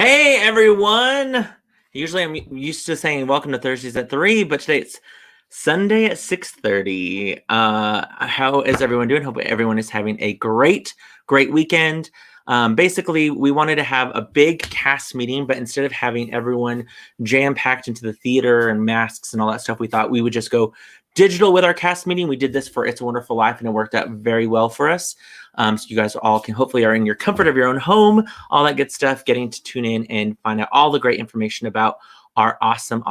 Hey everyone! Usually I'm used to saying welcome to Thursdays at 3, but today it's Sunday at 6:30. How is everyone doing? Hope everyone is having a great weekend. Basically, we wanted to have a big cast meeting, but instead of having everyone jam-packed into the theater and masks and all that stuff, we thought we would just go digital with our cast meeting. We did this for It's a Wonderful Life, and it worked out very well for us. So you guys all can hopefully are in your comfort of your own home, all that good stuff, getting to tune in and find out all the great information about our awesome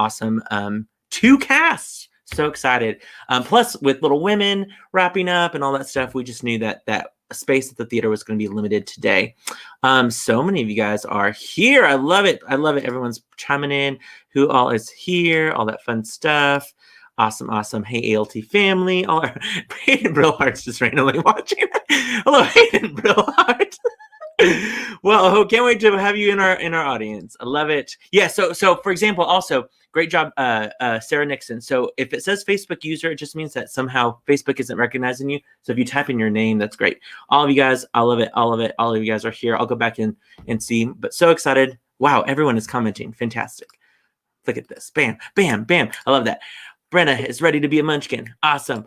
two casts. So excited. Plus, with Little Women wrapping up and all that stuff, we just knew that space at the theater was going to be limited today. So many of you guys are here. I love it. I love it. Everyone's chiming in. Who all is here? All that fun stuff. Awesome. Hey, ALT family. All our Hayden Brillhart's just randomly watching. Hello, Hayden Brillhart. Well, can't wait to have you in our audience. I love it. Yeah. So for example, also great job, Sarah Nixon. So if it says Facebook user, it just means that somehow Facebook isn't recognizing you. So if you type in your name, that's great. All of you guys, I love it. All of you guys are here. I'll go back in and see. But so excited. Wow, everyone is commenting. Fantastic. Look at this. Bam. I love that. Brenna is ready to be a munchkin. Awesome.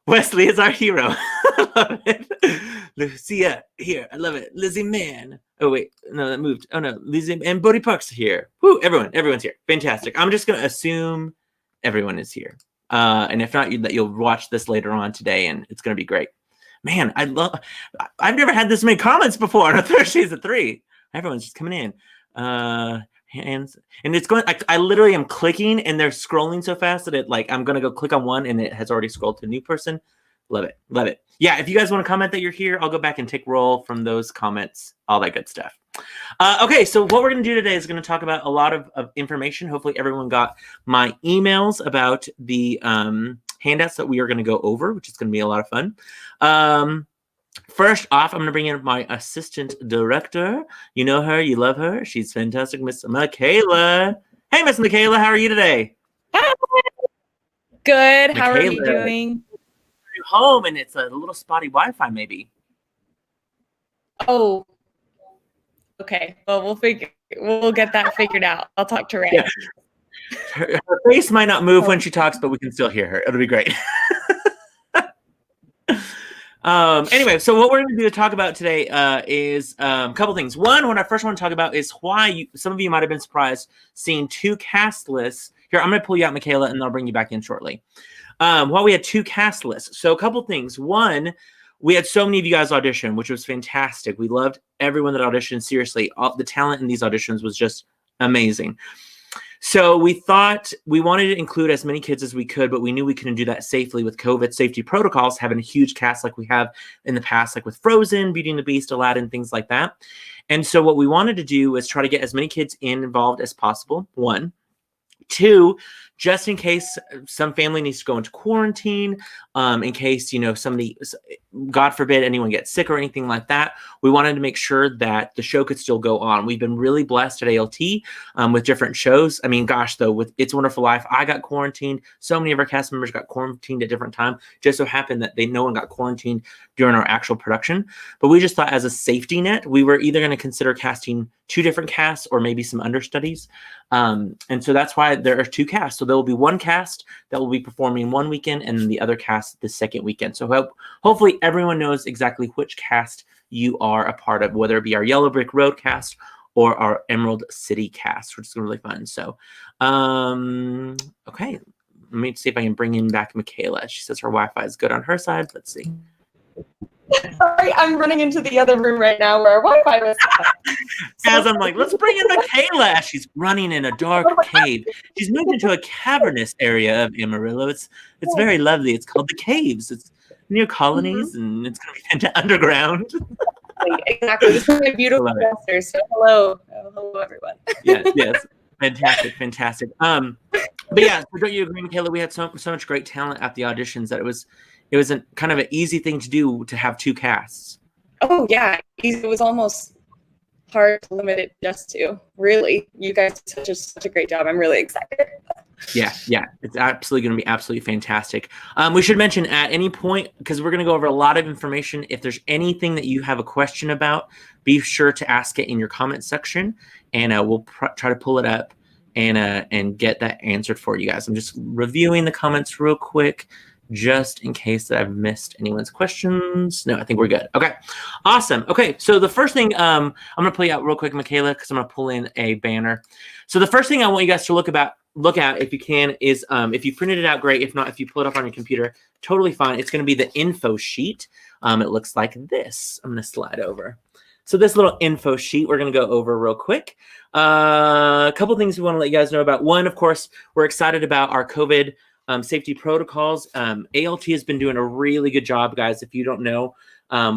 Wesley is our hero. I love it. Lucia here. I love it. Lizzie Mann. Oh, wait. No, that moved. Oh, no. Lizzie and Bodie Park's here. Woo, everyone's here. Fantastic. I'm just going to assume everyone is here. And if not, you'll watch this later on today, and it's going to be great. Man, I've never had this many comments before on a Thursdays at 3. Everyone's just coming in. Hands, and it's going. I literally am clicking, and they're scrolling so fast that I'm gonna go click on one, and it has already scrolled to a new person. Love it. Yeah, if you guys want to comment that you're here, I'll go back and take roll from those comments, all that good stuff. Okay, so what we're gonna do today is gonna talk about a lot of information. Hopefully, everyone got my emails about the handouts that we are gonna go over, which is gonna be a lot of fun. First off, I'm going to bring in my assistant director. You know her. You love her. She's fantastic, Miss Michaela. Hey, Miss Michaela. How are you today? Hi. Good. Michaela, how are you doing? You're home, and it's a little spotty Wi-Fi, maybe. Oh, okay. Well, we'll get that figured out. I'll talk to Ray. Yeah. Her face might not move when she talks, but we can still hear her. It'll be great. Anyway, so what we're going to do to talk about today is a couple things. One, what I first want to talk about is why some of you might have been surprised seeing two cast lists. Here, I'm going to pull you out, Michaela, and I'll bring you back in shortly. Why we had two cast lists. So a couple things. One, we had so many of you guys audition, which was fantastic. We loved everyone that auditioned. Seriously, the talent in these auditions was just amazing. So we thought we wanted to include as many kids as we could, but we knew we couldn't do that safely with COVID safety protocols, having a huge cast like we have in the past, like with Frozen, Beauty and the Beast, Aladdin, things like that. And so what we wanted to do was try to get as many kids involved as possible, one. Two, just in case some family needs to go into quarantine, in case, somebody, God forbid, anyone gets sick or anything like that, we wanted to make sure that the show could still go on. We've been really blessed at ALT with different shows. I mean, gosh, though, with It's a Wonderful Life, I got quarantined. So many of our cast members got quarantined at different times. Just so happened that no one got quarantined during our actual production. But we just thought as a safety net, we were either going to consider casting two different casts or maybe some understudies. And so that's why there are two casts. So there will be one cast that will be performing one weekend and then the other cast the second weekend. So hopefully everyone knows exactly which cast you are a part of, whether it be our Yellow Brick Road cast or our Emerald City cast, which is really fun. So, okay, let me see if I can bring in back Michaela. She says her Wi-Fi is good on her side. Let's see. Sorry, I'm running into the other room right now where our Wi-Fi was. As I'm like, let's bring in Michaela. She's running in a dark cave. She's moved into a cavernous area of Amarillo. It's very lovely. It's called the Caves. It's near Colonies, and it's going to be underground. Exactly. This is a beautiful semester. So hello everyone. Yes. Fantastic. But yeah, so don't you agree, Michaela? We had so much great talent at the auditions that it was a kind of an easy thing to do to have two casts. Oh yeah, it was almost hard to limit it just to. Really, you guys did such a great job. I'm really excited. Yeah, it's absolutely going to be absolutely fantastic. We should mention at any point, because we're going to go over a lot of information. If there's anything that you have a question about, be sure to ask it in your comment section, and we'll try to pull it up and get that answered for you guys. I'm just reviewing the comments real quick, just in case that I've missed anyone's questions. No, I think we're good. Okay, awesome. Okay, so the first thing I'm going to play out real quick, Michaela, because I'm going to pull in a banner. So the first thing I want you guys to look at if you can is if you printed it out, great. If not, if you pull it up on your computer, totally fine. It's going to be the info sheet. It looks like this. I'm going to slide over. So this little info sheet we're going to go over real quick. A couple things we want to let you guys know about. One, of course, we're excited about our COVID safety protocols. ALT has been doing a really good job, guys. If you don't know,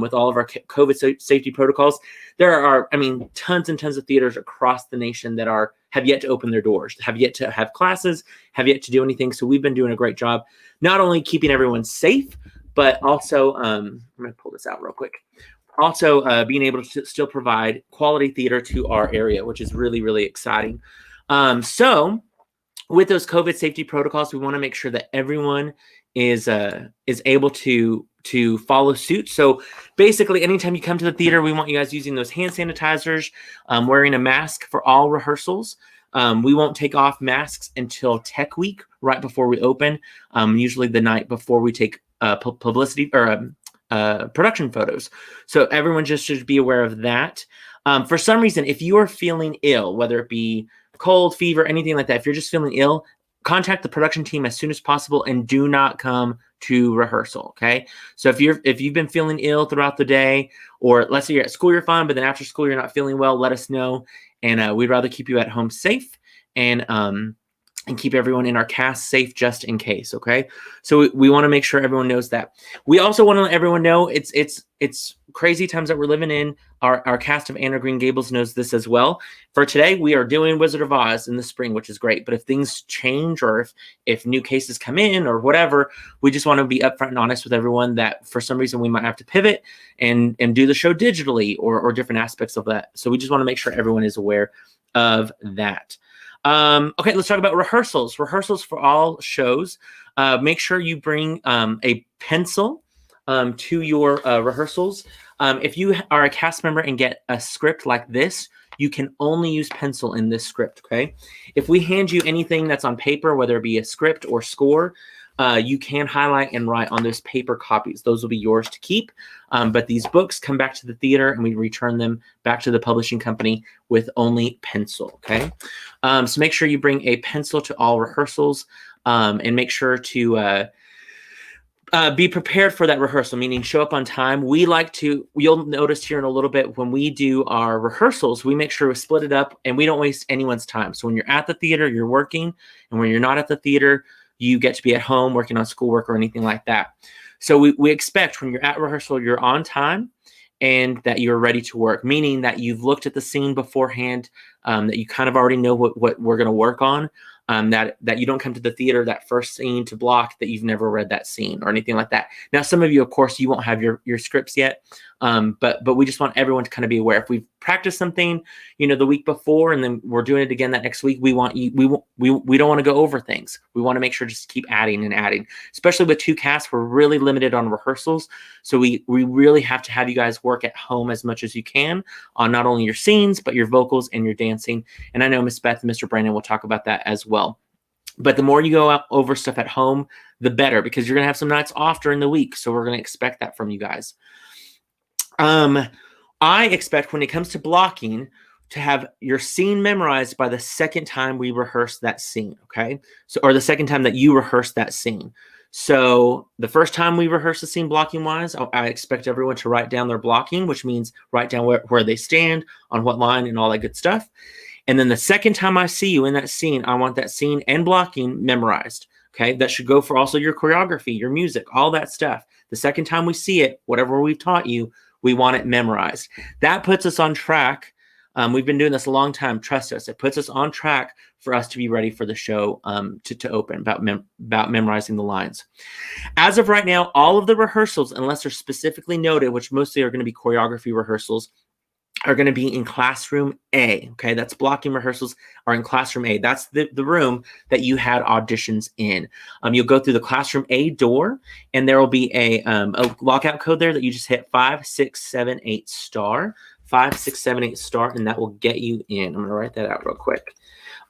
with all of our COVID safety protocols, there are, tons and tons of theaters across the nation that have yet to open their doors, have yet to have classes, have yet to do anything. So we've been doing a great job, not only keeping everyone safe, but also, I'm going to pull this out real quick. Also, being able to still provide quality theater to our area, which is really, really exciting. So with those COVID safety protocols, we want to make sure that everyone is able to follow suit. So basically, anytime you come to the theater, we want you guys using those hand sanitizers, wearing a mask for all rehearsals. We won't take off masks until Tech Week, right before we open, usually the night before we take publicity or production photos. So everyone just should be aware of that. For some reason, if you are feeling ill, whether it be cold, fever, anything like that, if you're just feeling ill, contact the production team as soon as possible and do not come to rehearsal. Okay. So if you've been feeling ill throughout the day, or let's say you're at school, you're fine, but then after school, you're not feeling well, let us know. And we'd rather keep you at home safe and keep everyone in our cast safe just in case. Okay. So we want to make sure everyone knows that. We also want to let everyone know it's crazy times that we're living in. Our cast of Anne of Green Gables knows this as well. For today, we are doing Wizard of Oz in the spring, which is great. But if things change, or if new cases come in or whatever, we just want to be upfront and honest with everyone that for some reason we might have to pivot and do the show digitally or different aspects of that. So we just want to make sure everyone is aware of that. Okay, let's talk about rehearsals. Rehearsals for all shows. Make sure you bring a pencil to your rehearsals. If you are a cast member and get a script like this, you can only use pencil in this script, okay? If we hand you anything that's on paper, whether it be a script or score, you can highlight and write on those paper copies. Those will be yours to keep. But these books come back to the theater and we return them back to the publishing company with only pencil, okay? So make sure you bring a pencil to all rehearsals and make sure to be prepared for that rehearsal, meaning show up on time. You'll notice here in a little bit, when we do our rehearsals, we make sure we split it up and we don't waste anyone's time. So when you're at the theater, you're working, and when you're not at the theater, you get to be at home working on schoolwork or anything like that. So we expect when you're at rehearsal, you're on time and that you're ready to work, meaning that you've looked at the scene beforehand, that you kind of already know what we're going to work on. That you don't come to the theater that first scene to block that you've never read that scene or anything like that. Now, some of you, of course, you won't have your scripts yet, but we just want everyone to kind of be aware. If we've practiced something, the week before, and then we're doing it again that next week, we don't want to go over things. We want to make sure just keep adding and adding. Especially with two casts, we're really limited on rehearsals, so we really have to have you guys work at home as much as you can on not only your scenes but your vocals and your dancing. And I know Miss Beth and Mr. Brandon will talk about that as well. But the more you go out over stuff at home, the better, because you're going to have some nights off during the week. So we're going to expect that from you guys. I expect when it comes to blocking to have your scene memorized by the second time we rehearse that scene, okay? So, or the second time that you rehearse that scene. So the first time we rehearse the scene blocking wise, I expect everyone to write down their blocking, which means write down where they stand, on what line, and all that good stuff. And then the second time I see you in that scene, I want that scene and blocking memorized. Okay, that should go for also your choreography, your music, all that stuff. The second time we see it, whatever we've taught you, we want it memorized. That puts us on track. We've been doing this a long time. Trust us. It puts us on track for us to be ready for the show to open, about memorizing the lines. As of right now, all of the rehearsals, unless they're specifically noted, which mostly are going to be choreography rehearsals, are going to be in classroom A. Okay, that's blocking rehearsals are in classroom A. That's the room that you had auditions in. You'll go through the classroom A door, and there will be a lockout code there that you just hit 5678 star, 5678 star, and that will get you in. I'm going to write that out real quick.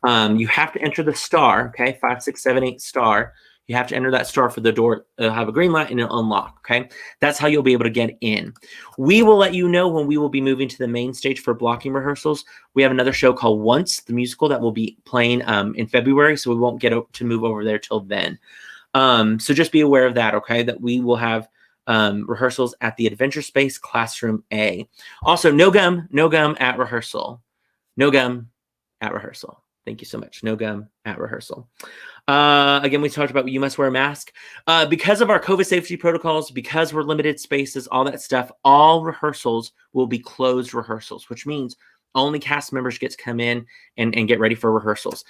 You have to enter the star. Okay, 5678 star. You have to enter that star for the door. It'll have a green light and it'll unlock. Okay, that's how you'll be able to get in. We will let you know when we will be moving to the main stage for blocking rehearsals. We have another show called Once, the musical, that will be playing in February, so we won't get to move over there till then. So just be aware of that. Okay, that we will have rehearsals at the Adventure Space Classroom A. Also, no gum at rehearsal. No gum at rehearsal. Thank you so much. No gum at rehearsal. Again, we talked about you must wear a mask. Because of our COVID safety protocols, because we're limited spaces, all that stuff, all rehearsals will be closed rehearsals, which means only cast members get to come in and get ready for rehearsals.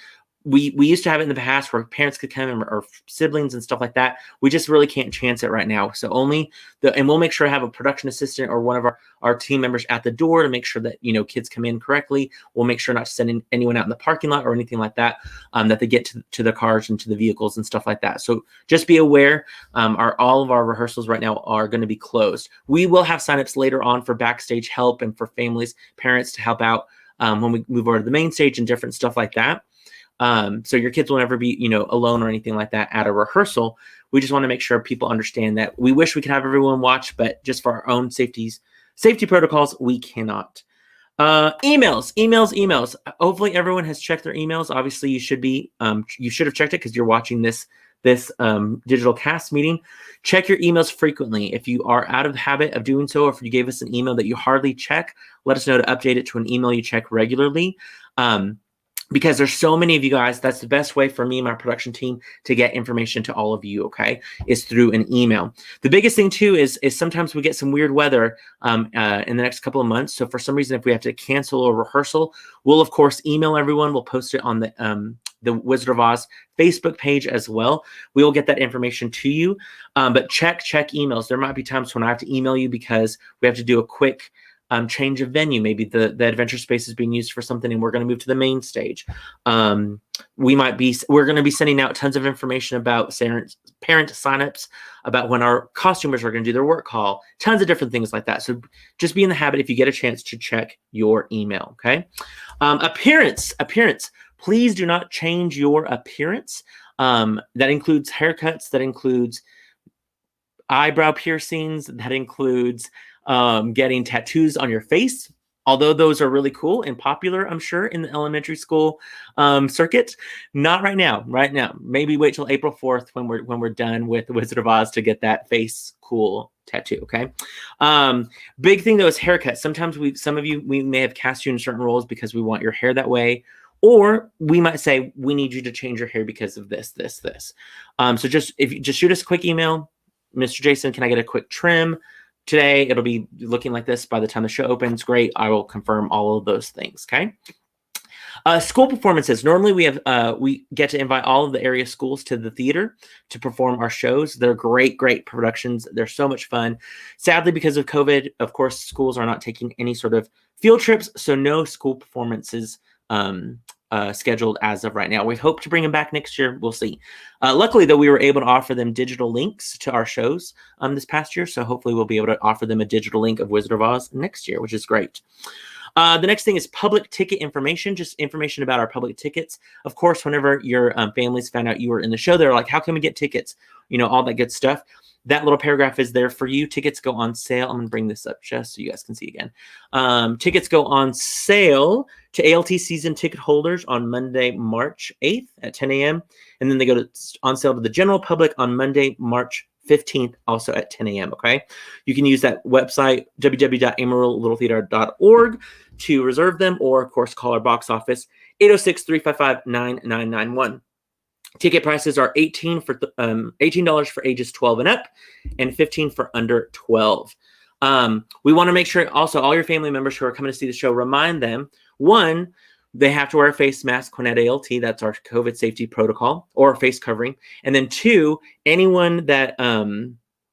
We used to have it in the past where parents could come in, or siblings and stuff like that. We just really can't chance it right now. So only and we'll make sure to have a production assistant or one of our team members at the door to make sure that, kids come in correctly. We'll make sure not to send anyone out in the parking lot or anything like that, that they get to the cars and to the vehicles and stuff like that. So just be aware, all of our rehearsals right now are going to be closed. We will have signups later on for backstage help and for families, parents to help out when we move over to the main stage and different stuff like that. So your kids will never be, alone or anything like that at a rehearsal. We just want to make sure people understand that we wish we could have everyone watch, but just for our own safety protocols, we cannot. Emails. Hopefully everyone has checked their emails. Obviously you should have checked it because you're watching this digital cast meeting. Check your emails frequently. If you are out of the habit of doing so, or if you gave us an email that you hardly check, let us know to update it to an email you check regularly. Because there's so many of you guys, that's the best way for me and my production team to get information to all of you, okay, is through an email. The biggest thing, too, is sometimes we get some weird weather in the next couple of months. So for some reason, if we have to cancel a rehearsal, we'll, of course, email everyone. We'll post it on the Wizard of Oz Facebook page as well. We will get that information to you. But check emails. There might be times when I have to email you because we have to do a quick change of venue. Maybe the Adventure Space is being used for something and we're going to move to the main stage. We're going to be sending out tons of information about parent signups, about when our costumers are going to do their work call, tons of different things like that. So just be in the habit, if you get a chance, to check your email. Okay. Appearance. Please do not change your appearance. That includes haircuts. That includes eyebrow piercings. That includes getting tattoos on your face, although those are really cool and popular, I'm sure, in the elementary school circuit. Not right now. Maybe wait till April 4th when we're done with the Wizard of Oz to get that face cool tattoo. Okay. Big thing though is haircuts. Sometimes we may have cast you in certain roles because we want your hair that way, or we might say we need you to change your hair because of this. So just shoot us a quick email, Mr. Jason, can I get a quick trim? Today, it'll be looking like this by the time the show opens. Great. I will confirm all of those things. Okay. School performances. Normally, we get to invite all of the area schools to the theater to perform our shows. They're great productions. They're so much fun. Sadly, because of COVID, of course, schools are not taking any sort of field trips, so no school performances scheduled as of right now. We hope to bring them back next year. We'll see. Luckily, though, we were able to offer them digital links to our shows this past year. So hopefully we'll be able to offer them a digital link of Wizard of Oz next year, which is great. The next thing is public ticket information, just information about our public tickets. Of course, whenever your families found out you were in the show, they're like, how can we get tickets? All that good stuff. That little paragraph is there for you. Tickets go on sale. I'm going to bring this up just so you guys can see again. Tickets go on sale to ALT season ticket holders on Monday, March 8th at 10 a.m. And then they go on sale to the general public on Monday, March 15th, also at 10 a.m. Okay. You can use that website, www.amarillittletheater.org, to reserve them, or of course, call our box office, 806-355-9991. Ticket prices are $18 for ages 12 and up, and $15 for under 12. We want to make sure also all your family members who are coming to see the show, remind them, one, they have to wear a face mask when at ALT. That's our COVID safety protocol, or face covering. And then two, anyone that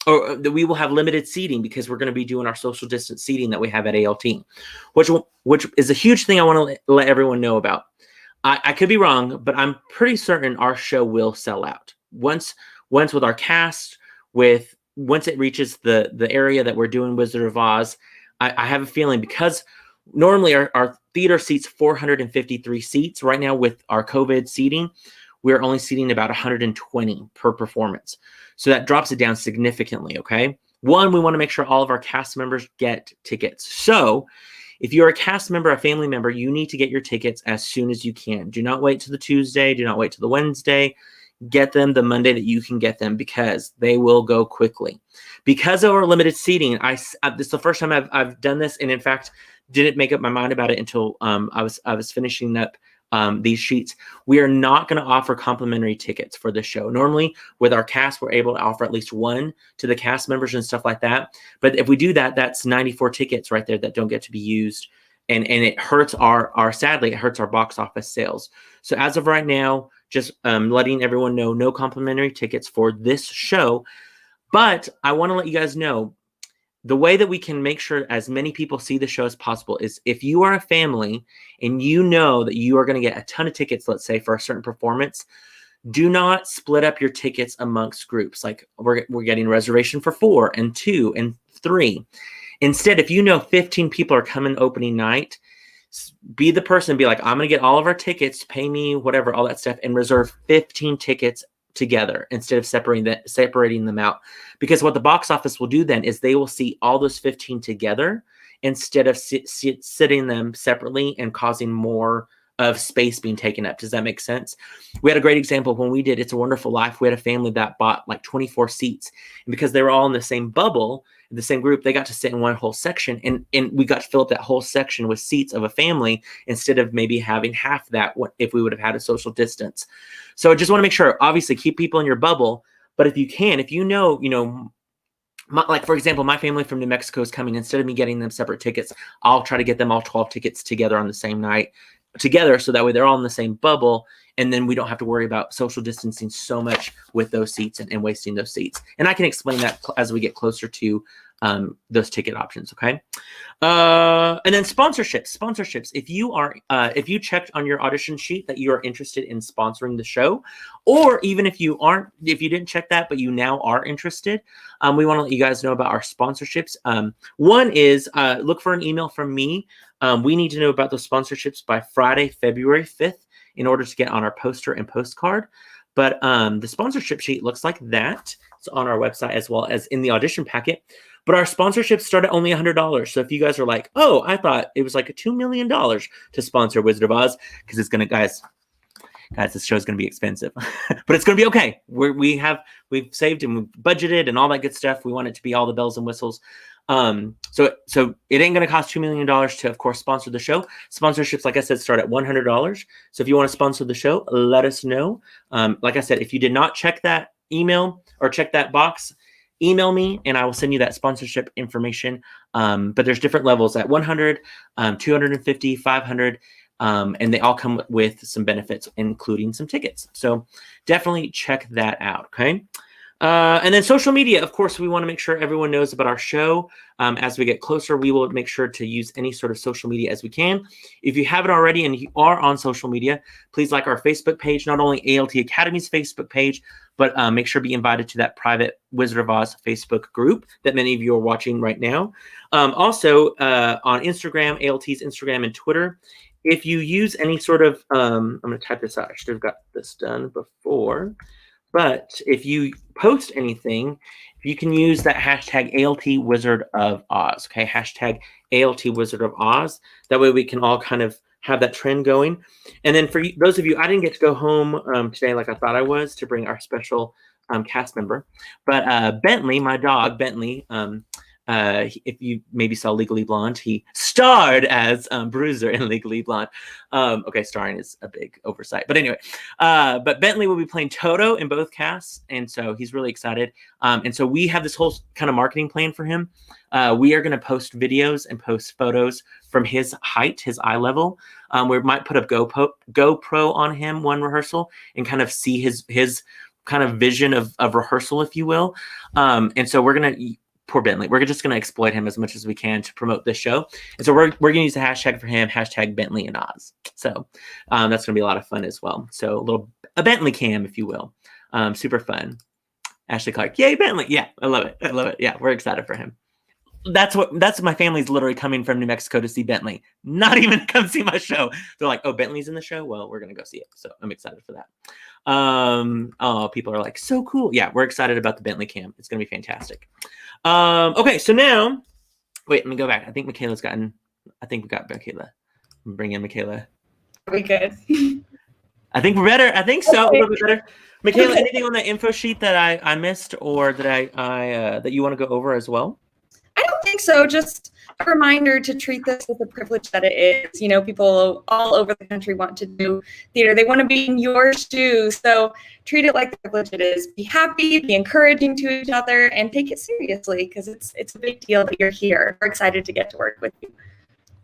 or that we will have limited seating because we're going to be doing our social distance seating that we have at ALT, which is a huge thing I want to let everyone know about. I could be wrong, but I'm pretty certain our show will sell out once with our cast, once it reaches the area that we're doing Wizard of Oz. I have a feeling, because normally our theater seats 453 seats. Right now with our COVID seating, we're only seating about 120 per performance. So that drops it down significantly, okay? One, we want to make sure all of our cast members get tickets. So if you're a cast member, a family member, you need to get your tickets as soon as you can. Do not wait till the Tuesday. Do not wait till the Wednesday. Get them the Monday that you can get them, because they will go quickly. Because of our limited seating, this is the first time I've done this, and in fact, didn't make up my mind about it until I was finishing up these sheets. We are not going to offer complimentary tickets for the show. Normally, with our cast, we're able to offer at least one to the cast members and stuff like that. But if we do that, that's 94 tickets right there that don't get to be used. And it hurts sadly, it hurts our box office sales. So as of right now, just letting everyone know, no complimentary tickets for this show. But I want to let you guys know, the way that we can make sure as many people see the show as possible is if you are a family and you know that you are going to get a ton of tickets, let's say for a certain performance, do not split up your tickets amongst groups. Like we're getting a reservation for 4 and 2 and 3. Instead, if you know 15 people are coming opening night, be the person, be like, I'm going to get all of our tickets, pay me whatever, all that stuff, and reserve 15 tickets together instead of separating them out. Because what the box office will do then is they will see all those 15 together instead of sitting them separately and causing more of space being taken up. Does that make sense? We had a great example when we did It's a Wonderful Life. We had a family that bought like 24 seats, and because they were all in the same bubble, the same group, they got to sit in one whole section, and we got to fill up that whole section with seats of a family instead of maybe having half that if we would have had a social distance. So I just want to make sure, obviously, keep people in your bubble, but if you can, if you know, like for example, my family from New Mexico is coming. Instead of me getting them separate tickets, I'll try to get them all 12 tickets together on the same night together, so that way they're all in the same bubble, and then we don't have to worry about social distancing so much with those seats and wasting those seats. And I can explain that as we get closer to those ticket options. Okay. And then sponsorships. If you checked on your audition sheet that you are interested in sponsoring the show, or even if you didn't check that, but you now are interested, we want to let you guys know about our sponsorships. One is look for an email from me. We need to know about those sponsorships by Friday, February 5th in order to get on our poster and postcard. But the sponsorship sheet looks like that. It's on our website as well as in the audition packet. But our sponsorships start at only $100. So if you guys are like, oh, I thought it was like $2 million to sponsor Wizard of Oz, because it's going to, guys, this show is going to be expensive, but it's going to be okay. We've saved and we've budgeted and all that good stuff. We want it to be all the bells and whistles. So it ain't going to cost $2 million to, of course, sponsor the show. Sponsorships, like I said, start at $100. So if you want to sponsor the show, let us know. Like I said, if you did not check that email or check that box, email me and I will send you that sponsorship information. But there's different levels at 100, 250, 500. And they all come with some benefits, including some tickets. So definitely check that out. Okay. And then social media, of course, we want to make sure everyone knows about our show. As we get closer, we will make sure to use any sort of social media as we can. If you haven't already and you are on social media, please like our Facebook page, not only ALT Academy's Facebook page, but make sure to be invited to that private Wizard of Oz Facebook group that many of you are watching right now. Also, on Instagram, ALT's Instagram and Twitter, if you use any sort of, I'm going to type this out. I should have got this done before. But if you post anything, you can use that hashtag ALT Wizard of Oz. Okay, hashtag ALT Wizard of Oz. That way we can all kind of have that trend going. And then for those of you, I didn't get to go home today like I thought I was to bring our special cast member. But Bentley, my dog, Bentley, if you maybe saw Legally Blonde, he starred as Bruiser in Legally Blonde. Okay, starring is a big oversight. But anyway, but Bentley will be playing Toto in both casts, and so he's really excited. And so we have this whole kind of marketing plan for him. We are going to post videos and post photos from his height, his eye level. We might put a GoPro on him one rehearsal and kind of see his kind of vision of rehearsal, if you will. And so we're gonna poor Bentley. We're just gonna exploit him as much as we can to promote this show. And so we're gonna use the hashtag for him, hashtag Bentley and Oz. So that's gonna be a lot of fun as well. So a Bentley cam, if you will. Super fun. Ashley Clark, yay Bentley! Yeah, I love it. I love it. Yeah, we're excited for him. That's my family's literally coming from New Mexico to see Bentley, not even to come see my show. They're like, oh, Bentley's in the show. Well, we're gonna go see it. So I'm excited for that. Oh, people are like, so cool. Yeah, we're excited about the Bentley cam. It's gonna be fantastic. Okay, so now, wait, let me go back. I think we got Michaela. Bring in Michaela. Are we good? I think we're better. I think so. Okay. A little bit better. Michaela, anything on the info sheet that I missed or that I that you want to go over as well? I don't think so. Just a reminder to treat this with the privilege that it is. You know, people all over the country want to do theater. They want to be in your shoes. So treat it like the privilege it is. Be happy, be encouraging to each other, and take it seriously because it's a big deal that you're here. We're excited to get to work with you.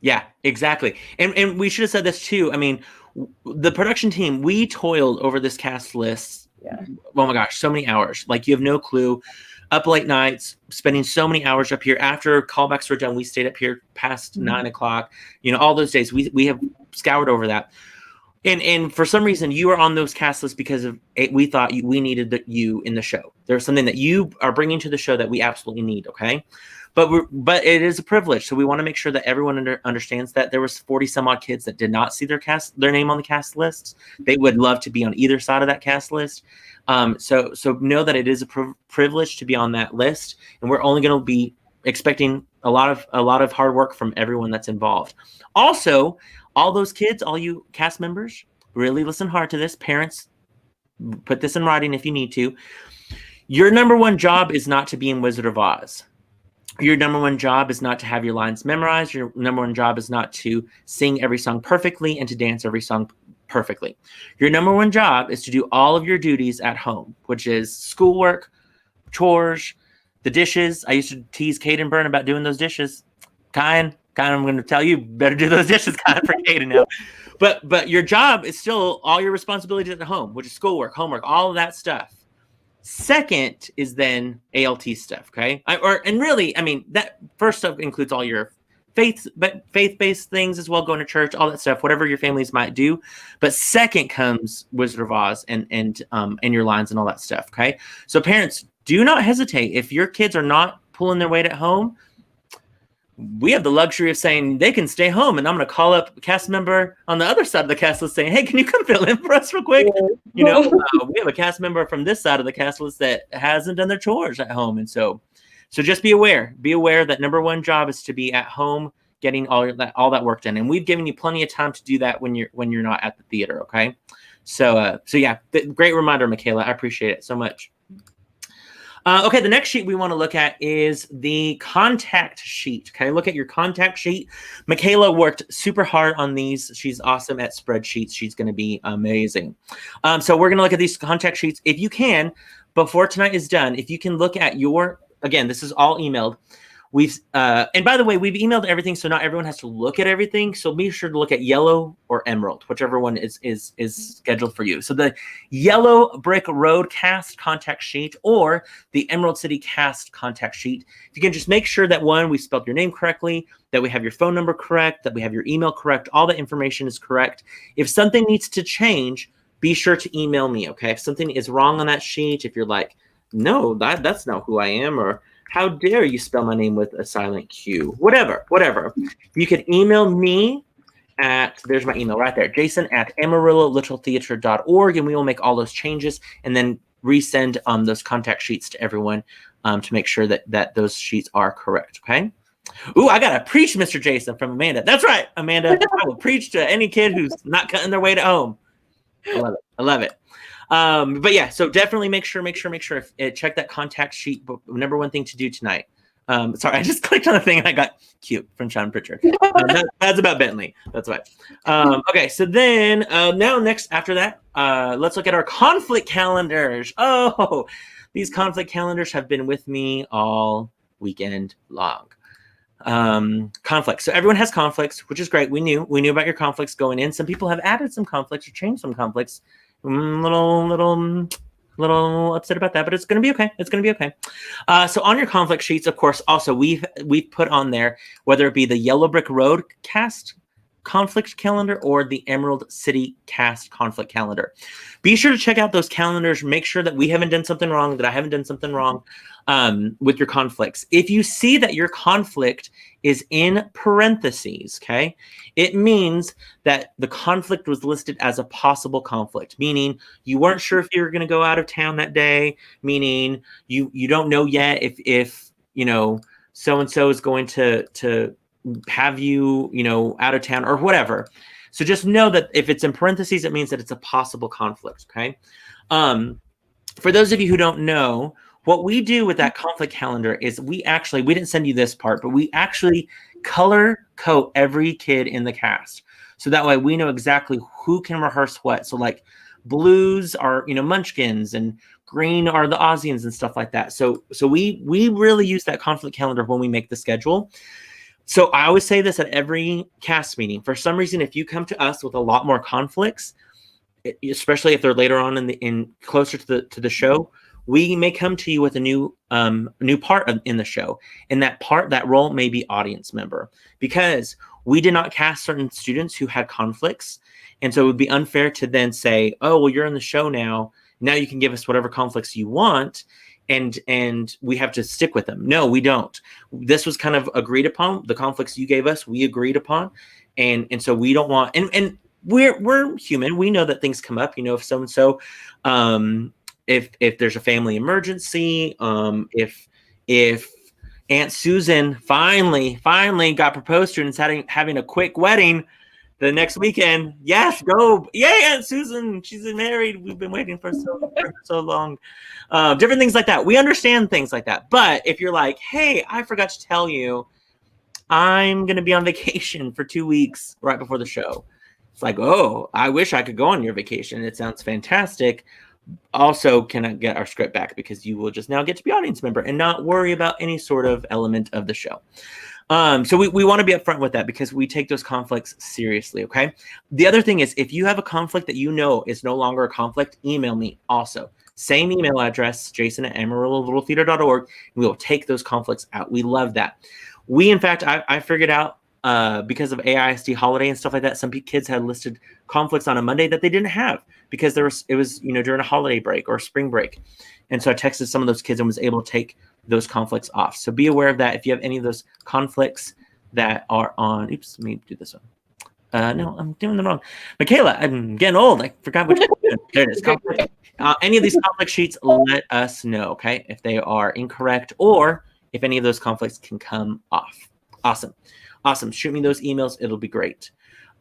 Yeah, exactly. And we should have said this too. I mean, the production team, we toiled over this cast list. Yeah. Oh my gosh, so many hours. Like you have no clue. Up late nights, spending so many hours up here. After callbacks were done, we stayed up here past 9 o'clock. You know, all those days we have scoured over that. And for some reason, you are on those cast lists because of we thought we needed you in the show. There's something that you are bringing to the show that we absolutely need. Okay, but it is a privilege, so we want to make sure that everyone understands that there was 40 some odd kids that did not see their name on the cast list. They would love to be on either side of that cast list. So know that it is a privilege to be on that list, and we're only going to be expecting a lot of hard work from everyone that's involved. Also, all those kids, all you cast members, really listen hard to this. Parents, put this in writing if you need to. Your number one job is not to be in Wizard of Oz. Your number one job is not to have your lines memorized. Your number one job is not to sing every song perfectly and to dance every song perfectly. Your number one job is to do all of your duties at home, which is schoolwork, chores, the dishes. I used to tease Caden Byrne about doing those dishes. Kyan, I'm going to tell you, better do those dishes, Kyan, for Caden now. But your job is still all your responsibilities at home, which is schoolwork, homework, all of that stuff. Second is then ALT stuff, okay? And really, I mean, that first stuff includes all your faith-based things as well, going to church, all that stuff, whatever your families might do. But second comes Wizard of Oz and your lines and all that stuff, okay? So parents, do not hesitate. If your kids are not pulling their weight at home, we have the luxury of saying they can stay home, and I'm going to call up a cast member on the other side of the cast list saying, hey, can you come fill in for us real quick? You know, we have a cast member from this side of the cast list that hasn't done their chores at home. And so just be aware that number one job is to be at home, getting all that work done. And we've given you plenty of time to do that when you're not at the theater. Okay. So yeah, great reminder, Michaela. I appreciate it so much. Okay, the next sheet we want to look at is the contact sheet. Okay, look at your contact sheet. Michaela worked super hard on these. She's awesome at spreadsheets. She's going to be amazing. So we're going to look at these contact sheets. If you can, before tonight is done, if you can look at again, this is all emailed. And by the way, we've emailed everything, so not everyone has to look at everything. So be sure to look at yellow or emerald, whichever one is scheduled for you. So the Yellow Brick Road cast contact sheet or the Emerald City cast contact sheet. If you can just make sure that we spelled your name correctly, that we have your phone number correct, that we have your email correct, all the information is correct. If something needs to change, be sure to email me, okay? If something is wrong on that sheet, if you're like, no, that's not who I am, or how dare you spell my name with a silent Q? Whatever. You can email me there's my email right there, jason@amarillo.littletheatre.org, and we will make all those changes and then resend those contact sheets to everyone to make sure that those sheets are correct, okay? Ooh, I got to preach, Mr. Jason, from Amanda. That's right, Amanda. I will preach to any kid who's not cutting their weight at home. I love it. But yeah, so definitely make sure, check that contact sheet. Number one thing to do tonight. Sorry, I just clicked on the thing and I got cute from Sean Pritchard. That's about Bentley. That's right. Okay, so then now next after that, let's look at our conflict calendars. Oh, these conflict calendars have been with me all weekend long. Conflicts. So everyone has conflicts, which is great. We knew about your conflicts going in. Some people have added some conflicts or changed some conflicts. Little A little upset about that, but it's going to be okay. It's going to be okay. So on your conflict sheets, of course, also we've put on there whether it be the Yellow Brick Road cast conflict calendar or the Emerald City cast conflict calendar. Be sure to check out those calendars. Make sure that we haven't done something wrong, that I haven't done something wrong with your conflicts. If you see that your conflict is in parentheses, okay, it means that the conflict was listed as a possible conflict, meaning you weren't sure if you were going to go out of town that day, meaning you don't know yet if you know so-and-so is going to have you know out of town or whatever. So just know that if it's in parentheses, it means that it's a possible conflict. Okay. For those of you who don't know, what we do with that conflict calendar is we didn't send you this part, but we actually color code every kid in the cast. So that way we know exactly who can rehearse what. So like blues are, you know, Munchkins, and green are the Aussians and stuff like that. So we really use that conflict calendar when we make the schedule. So I always say this at every cast meeting. For some reason, if you come to us with a lot more conflicts, especially if they're later on in closer to the show, we may come to you with a new part in the show, and that role may be audience member, because we did not cast certain students who had conflicts, and so it would be unfair to then say, oh well, you're in the show now you can give us whatever conflicts you want, and we have to stick with them. No, we don't. This was kind of agreed upon. The conflicts you gave us, we agreed upon, and so we don't want, and we're human. We know that things come up. You know, if so and so, if there's a family emergency, if Aunt Susan finally got proposed to and is having a quick wedding the next weekend, yes, go. Yay, Aunt Susan, she's married. We've been waiting for so long. Different things like that. We understand things like that. But if you're like, hey, I forgot to tell you, I'm going to be on vacation for 2 weeks right before the show. It's like, oh, I wish I could go on your vacation. It sounds fantastic. Also, can I get our script back, because you will just now get to be audience member and not worry about any sort of element of the show. So we want to be upfront with that, because we take those conflicts seriously. Okay. The other thing is, if you have a conflict that you know is no longer a conflict, email me also. Same email address, jason@amarillo.littletheater.org. We will take those conflicts out. We love that. In fact, I figured out, because of AISD holiday and stuff like that, some kids had listed conflicts on a Monday that they didn't have, because it was during a holiday break or spring break. And so I texted some of those kids and was able to take those conflicts off. So be aware of that. If you have any of those conflicts that are on, oops, let me do this one. No, I'm doing them wrong. Michaela, I'm getting old. I forgot which one. There it is. Conflict. Any of these conflict sheets, let us know, okay, if they are incorrect or if any of those conflicts can come off. Awesome. Shoot me those emails. It'll be great.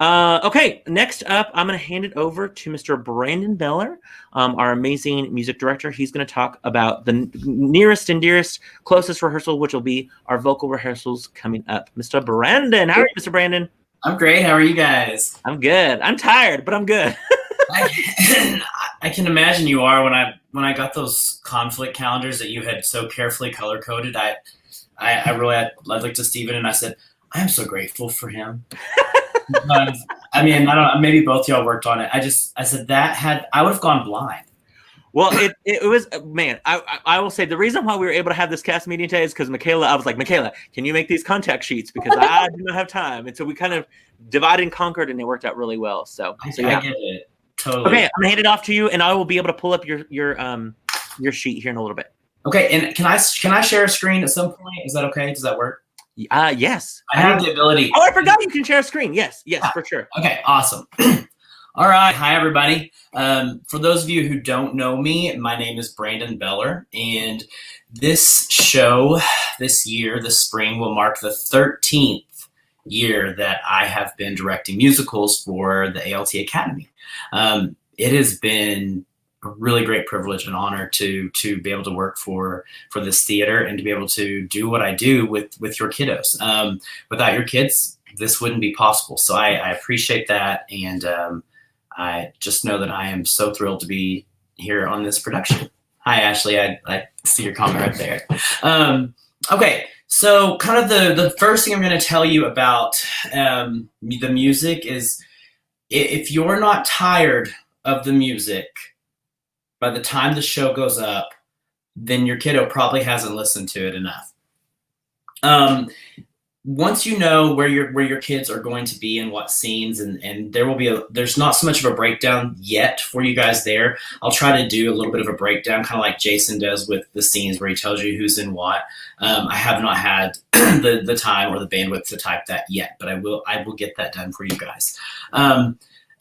Okay, next up, I'm going to hand it over to Mr. Brandon Beller, our amazing music director. He's going to talk about the nearest and dearest, closest rehearsal, which will be our vocal rehearsals coming up. Mr. Brandon, how are you, Mr. Brandon? I'm great. How are you guys? I'm good. I'm tired, but I'm good. I can imagine you are. When I got those conflict calendars that you had so carefully color coded, I looked to Steven and I said, I am so grateful for him. Because, I mean, I don't know, maybe both y'all worked on it. I said I would have gone blind. Well, it was, man, I will say the reason why we were able to have this cast meeting today is because I was like, Michaela, can you make these contact sheets? Because I do not have time. And so we kind of divided and conquered, and it worked out really well. So yeah. I get it. Totally. Okay, I'm gonna hand it off to you, and I will be able to pull up your sheet here in a little bit. Okay, and can I share a screen at some point? Is that okay? Does that work? Yes. I have the ability. Oh, I forgot you can share a screen. Yes, for sure. Okay, awesome. All right. Hi, everybody. For those of you who don't know me, my name is Brandon Beller, and this show this year, this spring, will mark the 13th year that I have been directing musicals for the ALT Academy. It has been a really great privilege and honor to be able to work for this theater and to be able to do what I do with your kiddos. Without your kids, this wouldn't be possible. So I appreciate that, and I just know that I am so thrilled to be here on this production. Hi, Ashley. I see your comment right there. Okay, so kind of the first thing I'm going to tell you about the music is, if you're not tired of the music, by the time the show goes up, then your kiddo probably hasn't listened to it enough. Once you know where your kids are going to be and what scenes, and there's not so much of a breakdown yet for you guys there. I'll try to do a little bit of a breakdown, kind of like Jason does with the scenes where he tells you who's in what. I have not had the time or the bandwidth to type that yet, but I will get that done for you guys.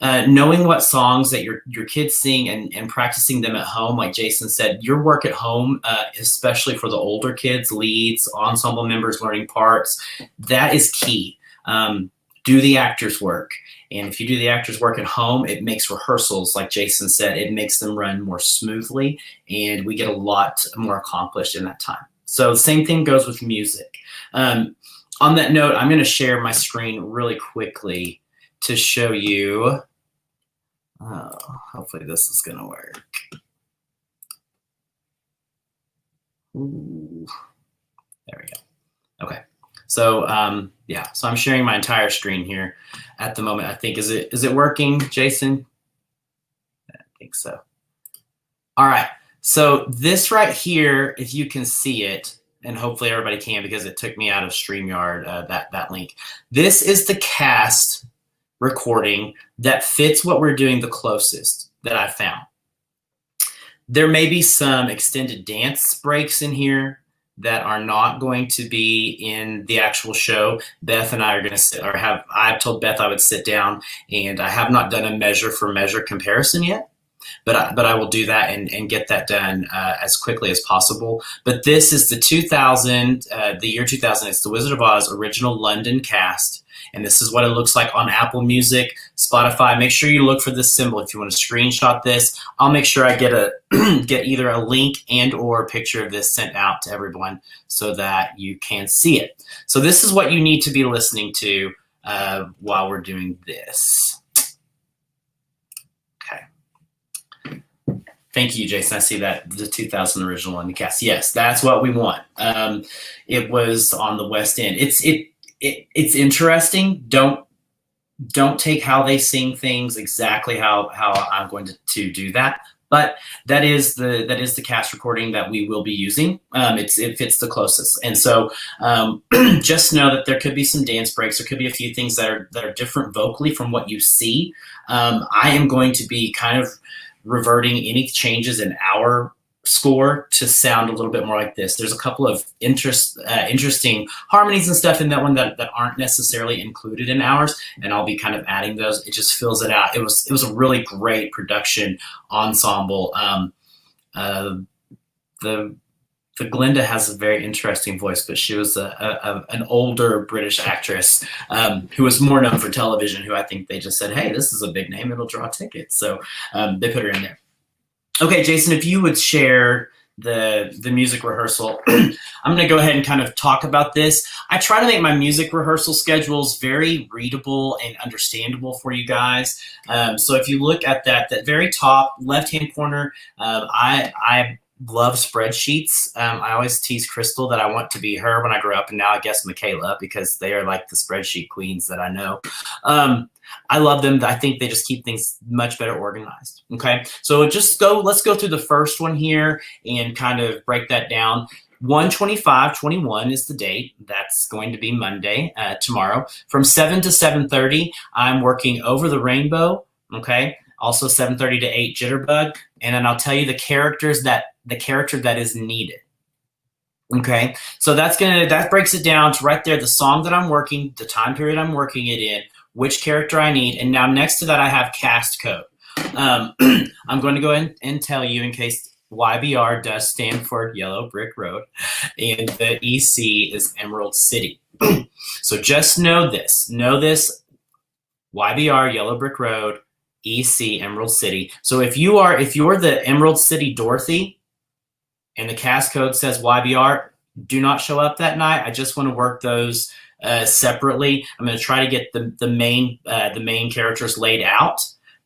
Knowing what songs that your kids sing and practicing them at home, like Jason said, your work at home, especially for the older kids, leads, ensemble members learning parts, that is key. Do the actor's work. And if you do the actor's work at home, it makes rehearsals, like Jason said, it makes them run more smoothly, and we get a lot more accomplished in that time. So the same thing goes with music. On that note, I'm going to share my screen really quickly to show you. Hopefully this is going to work. Ooh, there we go. Okay. So yeah, so I'm sharing my entire screen here at the moment. I think, is it working, Jason? I think so. All right. So this right here, if you can see it, and hopefully everybody can because it took me out of StreamYard, that link. This is the cast recording that fits what we're doing the closest that I found. There may be some extended dance breaks in here that are not going to be in the actual show. Beth and I are going to sit, or I've told Beth I would sit down, and I have not done a measure for measure comparison yet, but I will do that and get that done as quickly as possible. But this is the year 2000. It's the Wizard of Oz original London cast. And this is what it looks like on Apple Music, Spotify. Make sure you look for this symbol if you want to screenshot this. I'll make sure I get get either a link and or a picture of this sent out to everyone so that you can see it. So this is what you need to be listening to while we're doing this. Okay. Thank you, Jason. I see that the 2000 original London cast. Yes, that's what we want. It was on the West End. It's interesting. Don't take how they sing things exactly how I'm going to do that. But that is the cast recording that we will be using. It fits the closest. And so just know that there could be some dance breaks. There could be a few things that are different vocally from what you see. I am going to be kind of reverting any changes in our score to sound a little bit more like this. There's a couple of interesting harmonies and stuff in that one that aren't necessarily included in ours, and I'll be kind of adding those. It just fills it out. It was a really great production ensemble. The Glinda has a very interesting voice, but she was an older British actress who was more known for television, who I think they just said, hey, this is a big name, it'll draw tickets. So they put her in there. Okay, Jason, if you would share the music rehearsal, I'm going to go ahead and kind of talk about this. I try to make my music rehearsal schedules very readable and understandable for you guys. So if you look at that very top left-hand corner, I love spreadsheets. I always tease Crystal that I want to be her when I grow up, and now I guess Michaela, because they are like the spreadsheet queens that I know. I love them. I think they just keep things much better organized. Okay, so let's go through the first one here and kind of break that down. 1/25/21 is the date. That's going to be Monday, tomorrow, from 7 to 7:30. I'm working Over the Rainbow. Okay, also 7:30 to 8 Jitterbug, and then I'll tell you the character that is needed. Okay, so that breaks it down to right there, the song that I'm working, the time period I'm working it in, which character I need, and now next to that I have cast code. I'm going to go ahead and tell you, in case YBR does stand for Yellow Brick Road, and the EC is Emerald City. So just know this, YBR, Yellow Brick Road, EC, Emerald City. So if you're the Emerald City Dorothy, and the cast code says YBR, do not show up that night. I just want to work those separately. I'm going to try to get the main characters laid out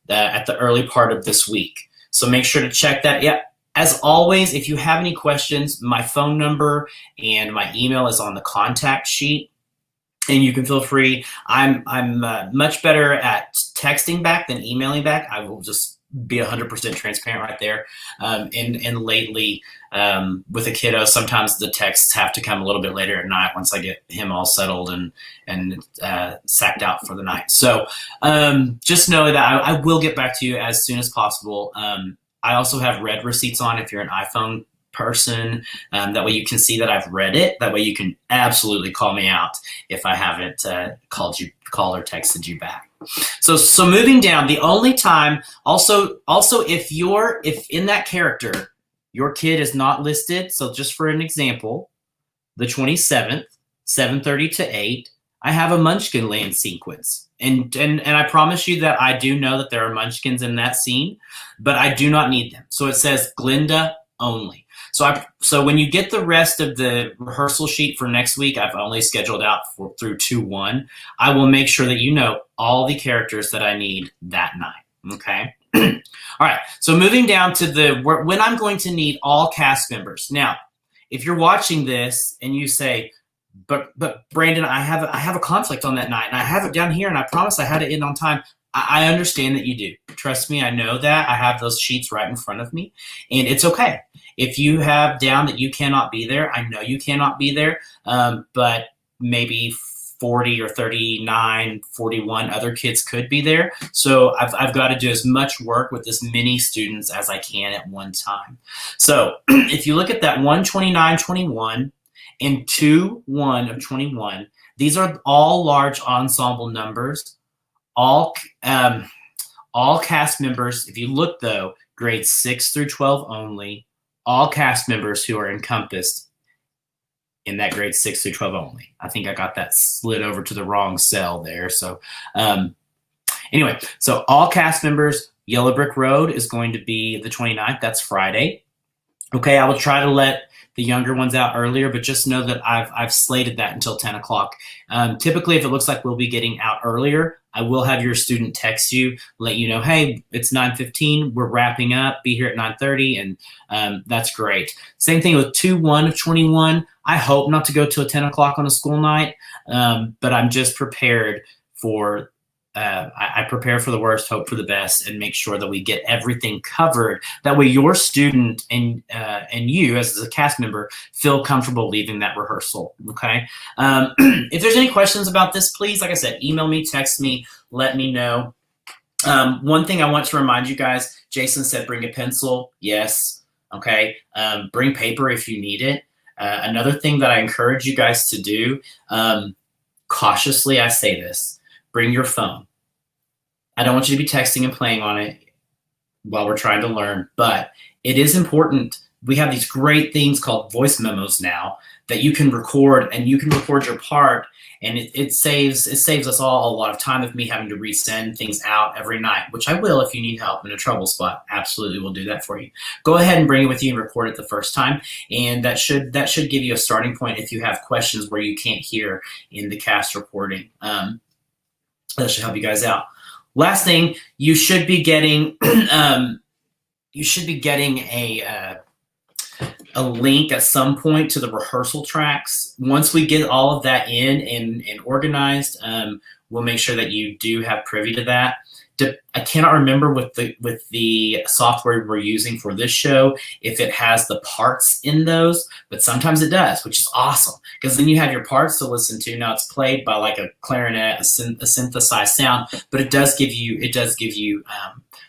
at the early part of this week. So make sure to check that. Yeah. As always, if you have any questions, my phone number and my email is on the contact sheet, and you can feel free. I'm much better at texting back than emailing back, I will just be 100% transparent right there. And lately, with a kiddo, sometimes the texts have to come a little bit later at night once I get him all settled and sacked out for the night. So just know that I will get back to you as soon as possible. I also have read receipts on if you're an iPhone person. That way you can see that I've read it. That way you can absolutely call me out if I haven't called or texted you back. So moving down, the only time also if in that character your kid is not listed, so just for an example, the 27th, 7:30 to 8, I have a Munchkin Land sequence. And I promise you that I do know that there are Munchkins in that scene, but I do not need them. So it says Glinda only. So when you get the rest of the rehearsal sheet for next week, I've only scheduled out through 2/1. I will make sure that you know all the characters that I need that night. Okay. All right. So moving down to when I'm going to need all cast members. Now, if you're watching this and you say, but Brandon, I have a conflict on that night and I have it down here and I promise I had it in on time. I understand that you do. Trust me, I know that. I have those sheets right in front of me, and it's okay. If you have down that you cannot be there, I know you cannot be there, but maybe 40 or 39, 41 other kids could be there. So I've got to do as much work with as many students as I can at one time. So if you look at that 129-21 and 2-1 of 21, these are all large ensemble numbers. All cast members, if you look though, grades 6 through 12 only, all cast members who are encompassed in that grade 6 through 12 only. I think I got that slid over to the wrong cell there. So anyway, so all cast members, Yellow Brick Road is going to be the 29th. That's Friday. Okay, I will try to let the younger ones out earlier, but just know that I've slated that until 10 o'clock. Typically, if it looks like we'll be getting out earlier, I will have your student text you, let you know, hey, it's 9:15, we're wrapping up, be here at 9:30, and that's great. Same thing with 2-1 of 21. I hope not to go till 10 o'clock on a school night, but I'm just prepared for I prepare for the worst, hope for the best, and make sure that we get everything covered. That way your student and you as a cast member feel comfortable leaving that rehearsal, okay? If there's any questions about this, please, like I said, email me, text me, let me know. One thing I want to remind you guys, Jason said bring a pencil. Yes, okay. Bring paper if you need it. Another thing that I encourage you guys to do, cautiously I say this, bring your phone. I don't want you to be texting and playing on it while we're trying to learn, but it is important. We have these great things called voice memos now that you can record, and you can record your part, and it saves us all a lot of time of me having to resend things out every night, which I will if you need help in a trouble spot. Absolutely will do that for you. Go ahead and bring it with you and record it the first time, and that should give you a starting point if you have questions where you can't hear in the cast recording. That should help you guys out. Last thing, you should be getting a link at some point to the rehearsal tracks. Once we get all of that in and organized, we'll make sure that you do have privy to that. I cannot remember with the software we're using for this show if it has the parts in those, but sometimes it does, which is awesome because then you have your parts to listen to. Now it's played by like a clarinet, a synthesized sound, but it does give you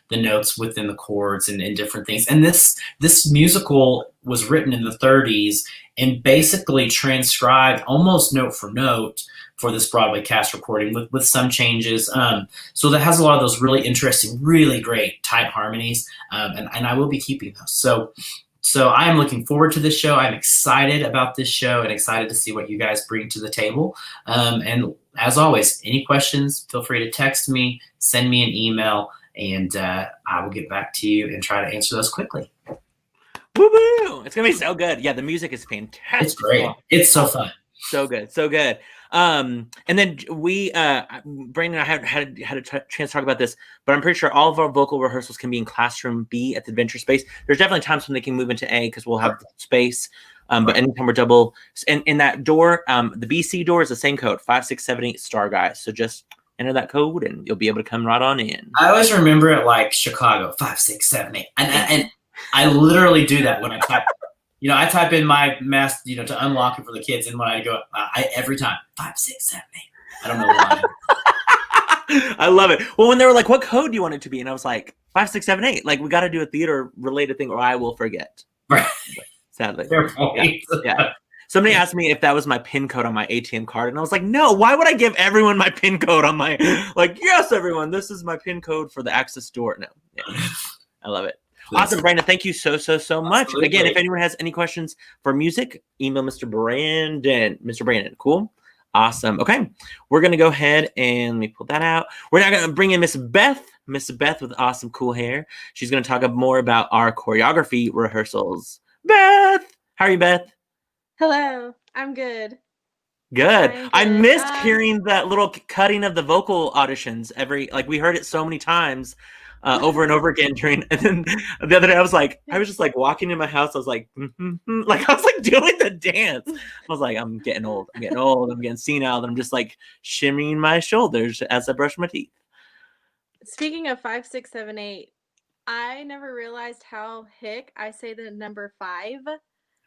the notes within the chords and different things. And this musical was written in the 30s and basically transcribed almost note for note for this Broadway cast recording with some changes. So that has a lot of those really interesting, really great tight harmonies, and I will be keeping those. So I am looking forward to this show. I'm excited about this show and excited to see what you guys bring to the table. And as always, any questions, feel free to text me, send me an email, and I will get back to you and try to answer those quickly. Woo-woo! It's going to be so good. Yeah, the music is fantastic. It's great. It's so fun. So good. So good. And then we, Brandon and I haven't had a chance to talk about this, but I'm pretty sure all of our vocal rehearsals can be in classroom B at the Adventure Space. There's definitely times when they can move into A because we'll have space. But anytime we're double, and in that door, the BC door is the same code, 5, 6, 7, 8 star, guys. So just enter that code, and you'll be able to come right on in. I always remember it like Chicago 5, 6, 7, 8, and I literally do that when I type. I type in my mask, to unlock it for the kids, and when I go, every time 5, 6, 7, 8. I don't know why. I love it. Well, when they were like, "What code do you want it to be?" and I was like, 5, 6, 7, 8. Like, we got to do a theater related thing, or I will forget. Right. Sadly. Fair point. Yeah. Somebody asked me if that was my PIN code on my ATM card, and I was like, "No. Why would I give everyone my PIN code on my Yes, everyone, this is my PIN code for the Access store." No. Yeah. I love it. Awesome, Brandon. Thank you so much. Absolutely. Again, if anyone has any questions for music, email Mr. Brandon. Mr. Brandon, cool? Awesome. Okay, we're going to go ahead and let me pull that out. We're now going to bring in Miss Beth. Miss Beth with awesome, cool hair. She's going to talk more about our choreography rehearsals. Beth! How are you, Beth? Hello. I'm good. Good. I I'm good. missed hearing that little cutting of the vocal auditions. We heard it so many times. Over and over again and then the other day I was just like walking in my house. I was like, like I was like doing the dance. I was like, I'm getting old. I'm getting senile. And I'm just like shimmying my shoulders as I brush my teeth. Speaking of 5, 6, 7, 8, I never realized how hick I say the number 5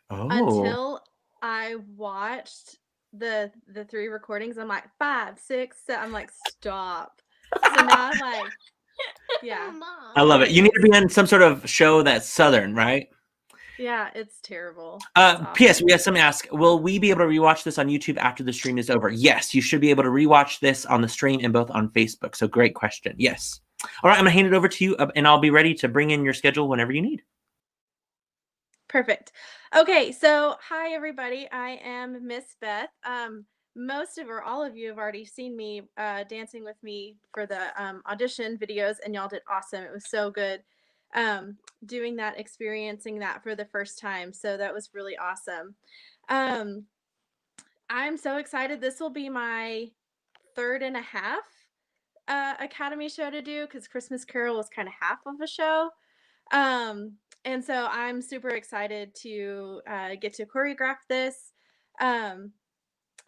until I watched the 3 recordings. I'm like 5, 6, 7. I'm like, stop. So now I'm like, yeah. I love it. You need to be on some sort of show that's Southern, right? Yeah, it's terrible. P.S. We have some ask, will we be able to rewatch this on YouTube after the stream is over? Yes, you should be able to rewatch this on the stream and both on Facebook. So great question. Yes. All right, I'm going to hand it over to you, and I'll be ready to bring in your schedule whenever you need. Perfect. Okay, so hi, everybody. I am Miss Beth. Most of or all of you have already seen me dancing with me for the audition videos, and y'all did awesome. It was so good doing that, experiencing that for the first time. So that was really awesome. I'm so excited. This will be my 3rd and a half Academy show to do, because Christmas Carol was kind of half of a show. And so I'm super excited to get to choreograph this.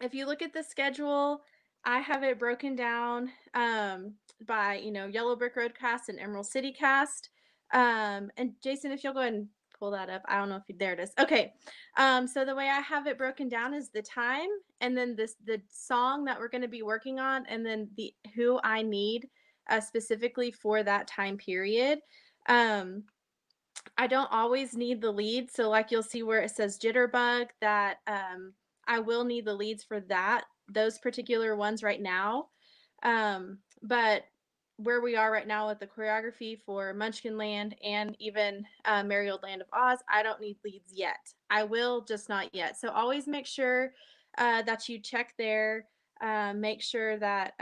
If you look at the schedule, I have it broken down by, Yellow Brick Road cast and Emerald City cast. And Jason, if you'll go ahead and pull that up. I don't know if there it is. Okay. So the way I have it broken down is the time, and then the song that we're going to be working on, and then the who I need specifically for that time period. I don't always need the lead. So like you'll see where it says Jitterbug, that I will need the leads for those particular ones right now. But where we are right now with the choreography for Munchkin Land and even Merry Old Land of Oz, I don't need leads yet. I will, just not yet. So always make sure that you check there. Make sure that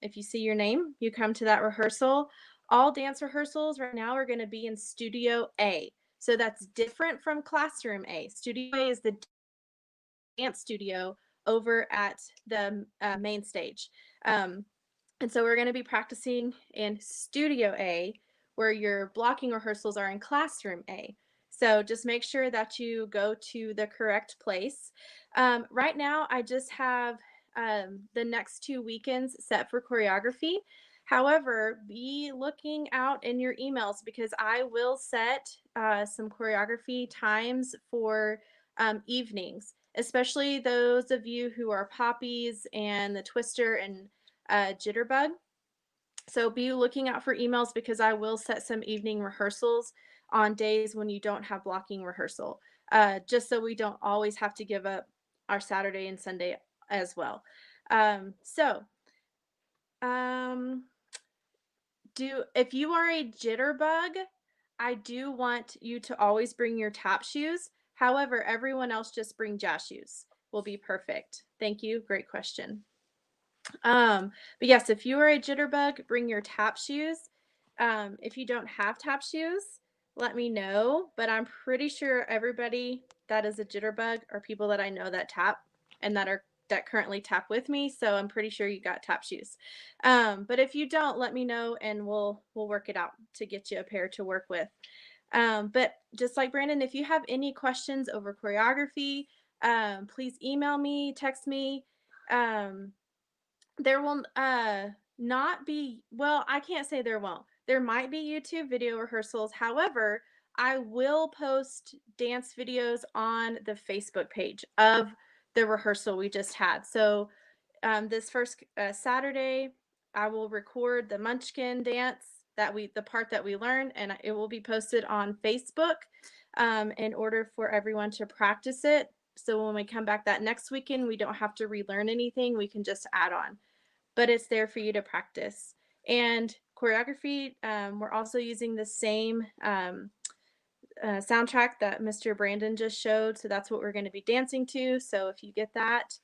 if you see your name, you come to that rehearsal. All dance rehearsals right now are going to be in Studio A. So that's different from Classroom A. Studio A is the dance studio over at the main stage. And so we're going to be practicing in Studio A, where your blocking rehearsals are in Classroom A. So just make sure that you go to the correct place. Right now, I just have the next 2 weekends set for choreography. However, be looking out in your emails, because I will set some choreography times for evenings, especially those of you who are Poppies and the Twister and Jitterbug. So be looking out for emails, because I will set some evening rehearsals on days when you don't have blocking rehearsal, just so we don't always have to give up our Saturday and Sunday as well. If you are a Jitterbug, I do want you to always bring your tap shoes. However, everyone else just bring jazz shoes. Will be perfect. Thank you. Great question. But yes, if you are a Jitterbug, bring your tap shoes. If you don't have tap shoes, let me know. But I'm pretty sure everybody that is a Jitterbug are people that I know that tap and that currently tap with me. So I'm pretty sure you got tap shoes. But if you don't, let me know and we'll work it out to get you a pair to work with. But just like Brandon, if you have any questions over choreography, please email me, text me. There will not be, well, I can't say there won't. There might be YouTube video rehearsals. However, I will post dance videos on the Facebook page of the rehearsal we just had. So this first Saturday, I will record the Munchkin dance the part that we learned, and it will be posted on Facebook in order for everyone to practice it. So when we come back that next weekend, we don't have to relearn anything. We can just add on, but it's there for you to practice. And choreography, we're also using the same soundtrack that Mr. Brandon just showed. So that's what we're going to be dancing to. So if you get that,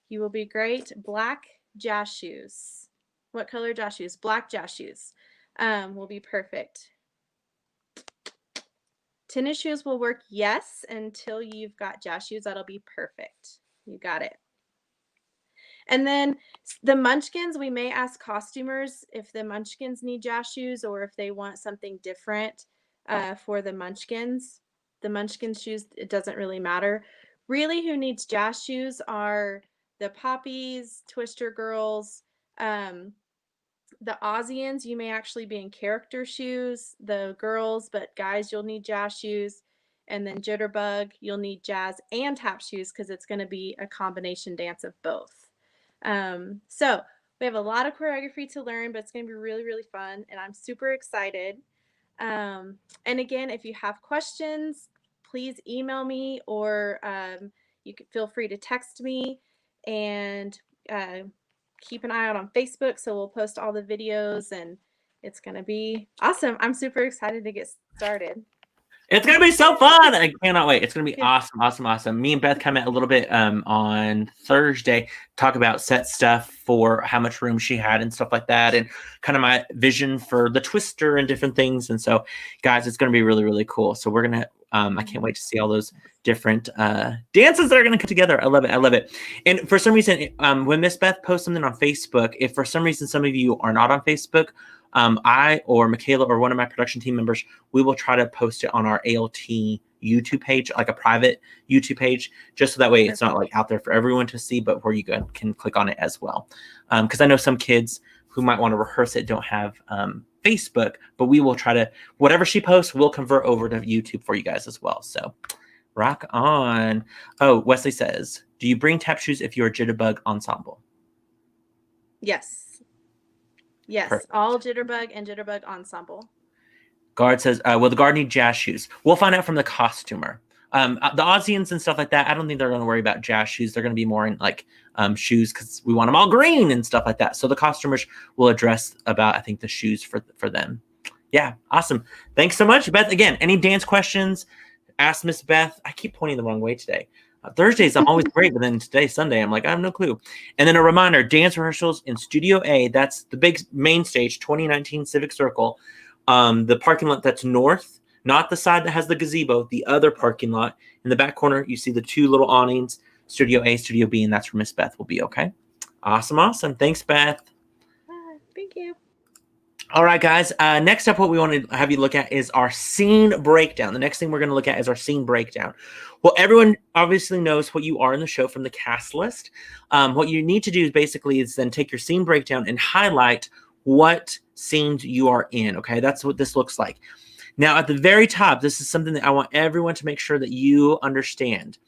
you will be great. Black jazz shoes. What color jazz shoes? Black jazz shoes will be perfect. Tennis shoes will work, yes, until you've got jazz shoes. That'll be perfect. You got it. And then the Munchkins, we may ask costumers if the Munchkins need jazz shoes or if they want something different for the Munchkins. The Munchkin shoes, it doesn't really matter. Really, who needs jazz shoes are the Poppies, Twister Girls, the Aussians. You may actually be in character shoes, the girls, but guys, you'll need jazz shoes. And then Jitterbug, you'll need jazz and tap shoes because it's going to be a combination dance of both. So we have a lot of choreography to learn, but it's going to be really, really fun. And I'm super excited. And again, if you have questions, please email me or you can feel free to text me, and keep an eye out on Facebook. So we'll post all the videos and it's going to be awesome. I'm super excited to get started. It's going to be so fun. I cannot wait. It's going to be Yeah. awesome. Me and Beth come out a little bit on Thursday, talk about set stuff for how much room she had and stuff like that, and kind of my vision for the Twister and different things. And so, guys, it's going to be really, really cool. So we're going to, I can't wait to see all those different dances that are going to come together. I love it. And for some reason, when Miss Beth posts something on Facebook, if for some reason some of you are not on Facebook, I or Michaela or one of my production team members, we will try to post it on our ALT YouTube page, like a private YouTube page, just so that way it's not like out there for everyone to see, but where you can click on it as well. Because I know some kids who might want to rehearse it don't have Facebook, but we will try to, whatever she posts, we'll convert over to YouTube for you guys as well. So rock on. Oh, Wesley says, do you bring tap shoes if you're a Jitterbug ensemble? Yes. Yes, Perfect. all Jitterbug and Jitterbug ensemble. Guard says, will the guard need jazz shoes? We'll find out from the costumer. The Aussians and stuff like that, I don't think they're going to worry about jazz shoes. They're going to be more in like shoes because we want them all green and stuff like that. So the costumers will address about, I think, the shoes for them. Yeah, awesome. Thanks so much, Beth. Again, any dance questions, ask Miss Beth. I keep pointing the wrong way today. Thursdays, I'm always great, but then today, Sunday, I'm like, I have no clue. And then a reminder, dance rehearsals in Studio A, that's the big main stage, 2019 Civic Circle. The parking lot that's north, not the side that has the gazebo, the other parking lot. In the back corner, you see the two little awnings, Studio A, Studio B, and that's where Miss Beth will be, okay? Awesome. Thanks, Beth. Thank you. All right, guys. Next up, what we want to have you look at is our scene breakdown. The next thing we're going to look at is our scene breakdown. Well, everyone obviously knows what you are in the show from the cast list. What you need to do is then take your scene breakdown and highlight what scenes you are in, okay? That's what this looks like. Now, at the very top, this is something that I want everyone to make sure that you understand.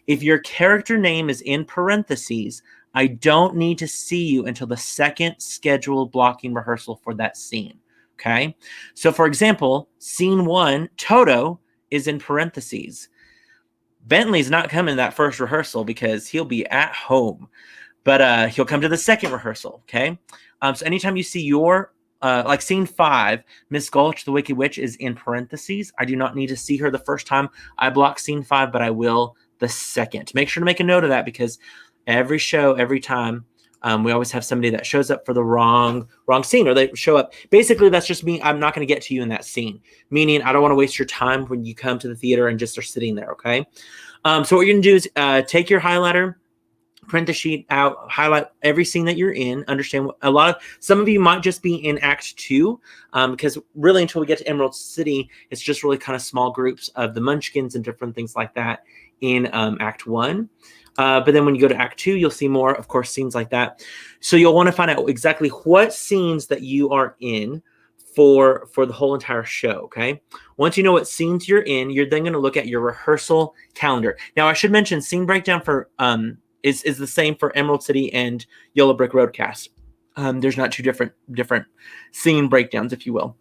If your character name is in parentheses, I don't need to see you until the second scheduled blocking rehearsal for that scene, okay? So, for example, scene 1, Toto is in parentheses. Bentley's not coming to that first rehearsal because he'll be at home, but he'll come to the second rehearsal, okay? So anytime you see your, like scene 5, Miss Gulch, the Wicked Witch, is in parentheses. I do not need to see her the first time I block scene 5, but I will the second. Make sure to make a note of that because every show, every time, we always have somebody that shows up for the wrong scene, or they show up. Basically, that's just me. I'm not going to get to you in that scene, meaning I don't want to waste your time when you come to the theater and just are sitting there, okay? So what you're going to do is take your highlighter, print the sheet out, highlight every scene that you're in, understand some of you might just be in Act 2, because really until we get to Emerald City, it's just really kind of small groups of the Munchkins and different things like that in Act 1. But then when you go to Act 2, you'll see more, of course, scenes like that. So you'll want to find out exactly what scenes that you are in for the whole entire show, okay? Once you know what scenes you're in, you're then going to look at your rehearsal calendar. Now, I should mention scene breakdown for is the same for Emerald City and Yellow Brick Road cast. There's not two different scene breakdowns, if you will.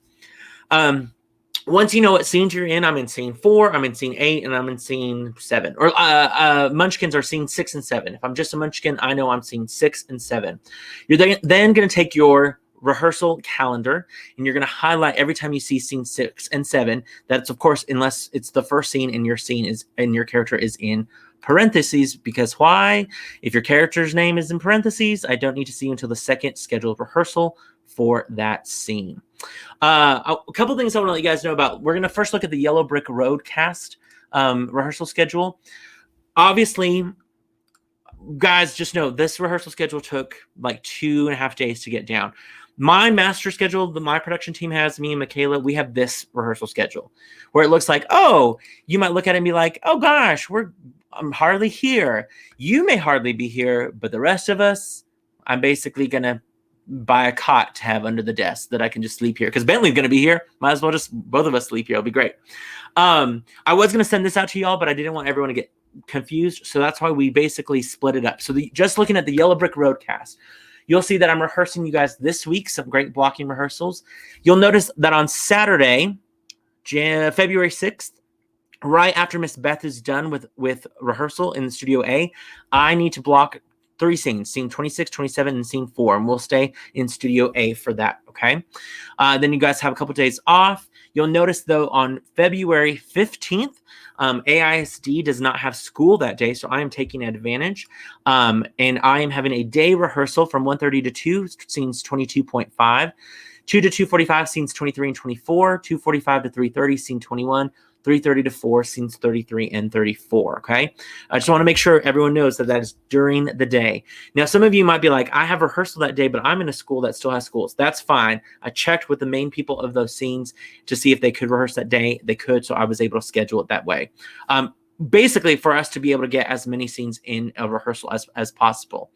Once you know what scenes you're in, I'm in scene 4, I'm in scene 8, and I'm in scene 7. Or Munchkins are scene 6 and 7. If I'm just a Munchkin, I know I'm scene 6 and 7. You're then going to take your rehearsal calendar and you're going to highlight every time you see scene 6 and 7. That's, of course, unless it's the first scene and your character is in parentheses, because why? If your character's name is in parentheses, I don't need to see you until the second scheduled rehearsal for that scene. A couple things I want to let you guys know about. We're going to first look at the Yellow Brick Road cast rehearsal schedule. Obviously, guys, just know this rehearsal schedule took like 2.5 days to get down. My master schedule, my production team has, me and Michaela, we have this rehearsal schedule where it looks like, oh, you might look at it and be like, oh gosh, I'm hardly here. You may hardly be here, but the rest of us, I'm basically going to buy a cot to have under the desk that I can just sleep here. Because Bentley's going to be here. Might as well just both of us sleep here. It'll be great. I was going to send this out to y'all, but I didn't want everyone to get confused. So that's why we basically split it up. So just looking at the Yellow Brick Road cast, you'll see that I'm rehearsing you guys this week, some great blocking rehearsals. You'll notice that on Saturday, February 6th, right after Miss Beth is done with rehearsal in the Studio A, I need to block 3 scenes, scene 26, 27, and scene 4, and we'll stay in Studio A for that, okay? Then you guys have a couple days off. You'll notice, though, on February 15th, AISD does not have school that day, so I am taking advantage, and I am having a day rehearsal from 1:30 to 2, scenes 22.5, 2 to 2:45, scenes 23 and 24, 2:45 to 3:30, scene 21, 3:30 to 4, scenes 33 and 34, okay? I just want to make sure everyone knows that is during the day. Now, some of you might be like, I have rehearsal that day, but I'm in a school that still has schools. That's fine. I checked with the main people of those scenes to see if they could rehearse that day. They could, so I was able to schedule it that way. Basically, for us to be able to get as many scenes in a rehearsal as possible.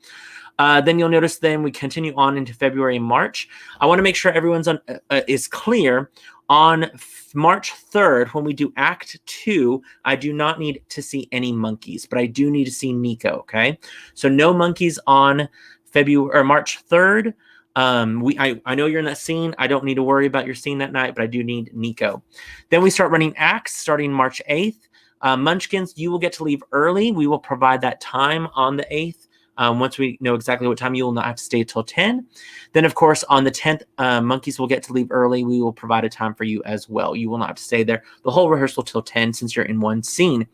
Then you'll notice then we continue on into February and March. I want to make sure everyone's is clear. On March 3rd, when we do Act 2, I do not need to see any monkeys, but I do need to see Nico, okay? So no monkeys on March 3rd. I know you're in that scene. I don't need to worry about your scene that night, but I do need Nico. Then we start running acts starting March 8th. Munchkins, you will get to leave early. We will provide that time on the 8th. Once we know exactly what time, you will not have to stay till 10. Then, of course, on the 10th, Monkeys will get to leave early. We will provide a time for you as well. You will not have to stay there the whole rehearsal till 10 since you're in one scene.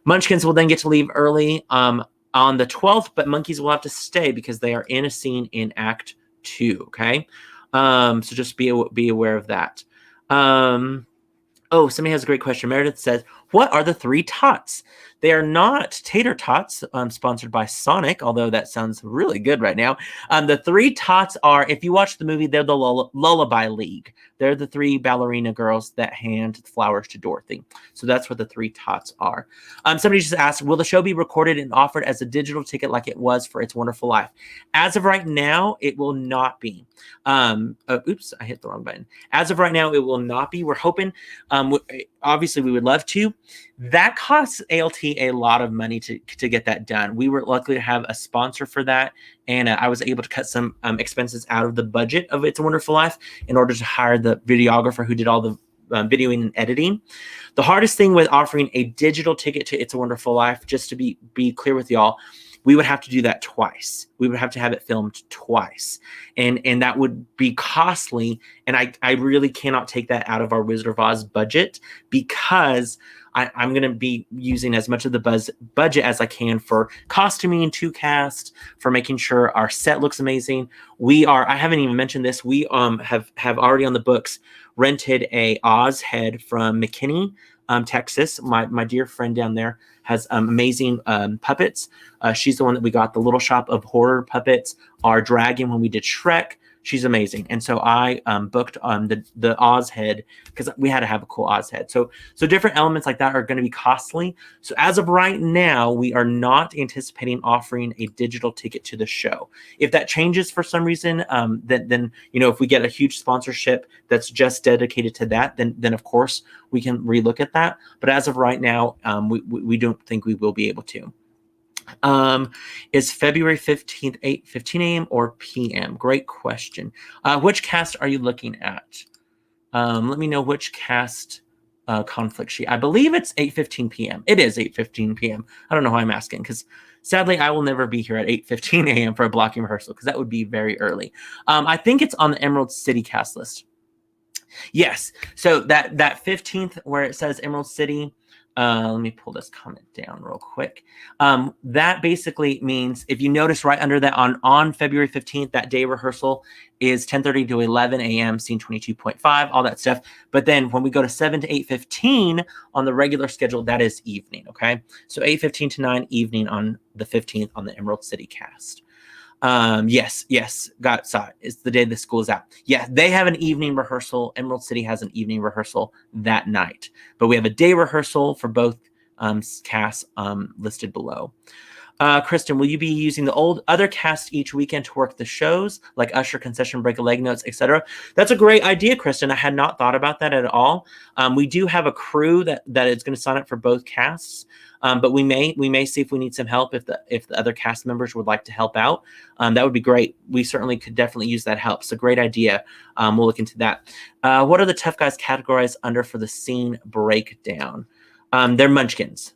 Munchkins will then get to leave early on the 12th, but Monkeys will have to stay because they are in a scene in Act 2, okay? So just be aware of that. Oh, somebody has a great question. Meredith says, what are the 3 tots? They are not tater tots, sponsored by Sonic, although that sounds really good right now. The 3 tots are, if you watch the movie, they're the Lullaby League. They're the 3 ballerina girls that hand flowers to Dorothy. So that's what the 3 tots are. Somebody just asked, will the show be recorded and offered as a digital ticket like it was for It's a Wonderful Life? As of right now, it will not be. Oops, I hit the wrong button. As of right now, it will not be. We're hoping, obviously we would love to. That costs ALT a lot of money to get that done. We were lucky to have a sponsor for that, and I was able to cut some expenses out of the budget of It's a Wonderful Life in order to hire the videographer who did all the videoing and editing. The hardest thing with offering a digital ticket to It's a Wonderful Life, just to be clear with y'all, we would have to do that twice. We would have to have it filmed twice. And that would be costly. And I really cannot take that out of our Wizard of Oz budget because I'm going to be using as much of the budget as I can for costuming to cast, for making sure our set looks amazing. I haven't even mentioned this. We have already on the books rented a Oz head from McKinney Texas. My dear friend down there has amazing puppets. She's the one that we got the Little Shop of Horror puppets, our dragon when we did Shrek. She's amazing. And so I booked the Oz head because we had to have a cool Oz head. So different elements like that are going to be costly. So as of right now, we are not anticipating offering a digital ticket to the show. If that changes for some reason, then if we get a huge sponsorship that's just dedicated to that, then of course we can relook at that. But as of right now, we don't think we will be able to. Is February 15th, 8:15 a.m. or p.m.? Great question. Which cast are you looking at? Let me know which cast conflict sheet. I believe it's 8:15 p.m. It is 8:15 p.m. I don't know why I'm asking because sadly I will never be here at 8:15 a.m. for a blocking rehearsal because that would be very early. I think it's on the Emerald City cast list. Yes. So that 15th where it says Emerald City. Let me pull this comment down real quick. That basically means if you notice right under that on February 15th, that day rehearsal is 10:30 to 11 a.m. scene 22.5, all that stuff. But then when we go to 7 to 8:15 on the regular schedule, that is evening. Okay. So 8:15 to 9 evening on the 15th on the Emerald City cast. Yes, saw it. It's the day the school is out. Yeah, they have an evening rehearsal. Emerald City has an evening rehearsal that night, but we have a day rehearsal for both casts listed below. Kristen, will you be using the other cast each weekend to work the shows like Usher, Concession Break, Leg Notes, etc.? That's a great idea, Kristen. I had not thought about that at all. We do have a crew that is going to sign up for both casts. But we may see if we need some help if the other cast members would like to help out. That would be great. We certainly could definitely use that help. So great idea. We'll look into that. What are the Tough Guys categorized under for the scene breakdown? They're Munchkins.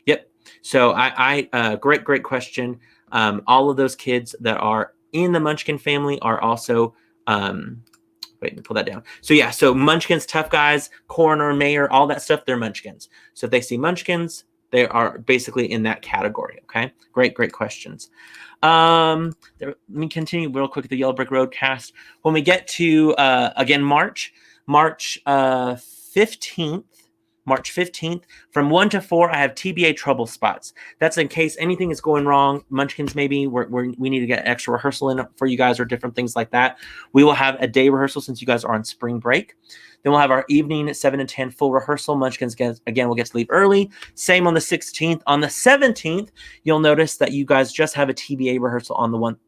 Yep. So I great question. All of those kids that are in the Munchkin family are also wait, let me pull that down. So Munchkins, Tough Guys, Coroner, Mayor, all that stuff, they're Munchkins. So if they see Munchkins, they are basically in that category. Okay, great questions. Let me continue real quick with the Yellow Brick Road cast. When we get to again March 15th. March 15th, from 1 to 4, I have TBA trouble spots. That's in case anything is going wrong. Munchkins, maybe we need to get extra rehearsal in for you guys or different things like that. We will have a day rehearsal since you guys are on spring break. Then we'll have our evening at 7 to 10 full rehearsal. Munchkins, again, will get to leave early. Same on the 16th. On the 17th, you'll notice that you guys just have a TBA rehearsal on the 1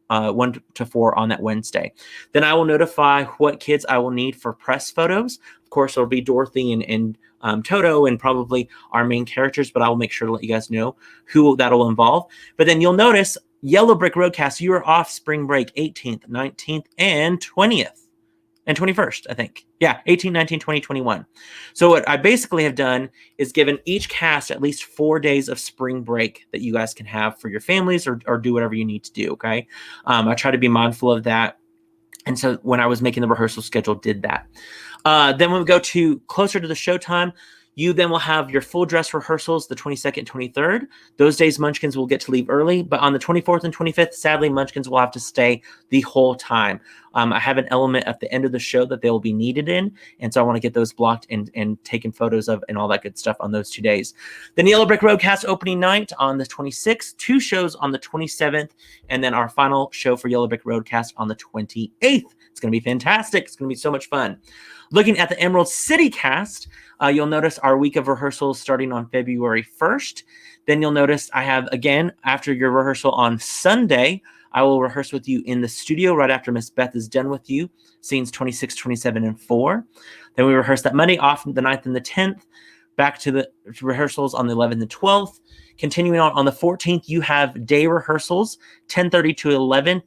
to 4 on that Wednesday. Then I will notify what kids I will need for press photos. Of course, it'll be Dorothy and Toto and probably our main characters, but I will make sure to let you guys know who that'll involve. But then you'll notice Yellow Brick Roadcast, you are off spring break 18th, 19th, and 20th. And 21st, I think. Yeah, 18, 19, 20, 21. So what I basically have done is given each cast at least 4 days of spring break that you guys can have for your families or do whatever you need to do, okay? I try to be mindful of that. And so when I was making the rehearsal schedule, did that. Then when we go to closer to the showtime, you then will have your full dress rehearsals the 22nd and 23rd. Those days, Munchkins will get to leave early. But on the 24th and 25th, sadly, Munchkins will have to stay the whole time. I have an element at the end of the show that they will be needed in. And so I want to get those blocked and taken photos of and all that good stuff on those 2 days. Then Yellow Brick Roadcast opening night on the 26th, 2 shows on the 27th, and then our final show for Yellow Brick Roadcast on the 28th. It's going to be fantastic. It's going to be so much fun. Looking at the Emerald City cast, you'll notice our week of rehearsals starting on February 1st. Then you'll notice I have, again, after your rehearsal on Sunday, I will rehearse with you in the studio right after Miss Beth is done with you, scenes 26, 27, and 4. Then we rehearse that Monday off the 9th and the 10th. Back to the rehearsals on the 11th and 12th. Continuing on the 14th, you have day rehearsals, 10:30 to 11.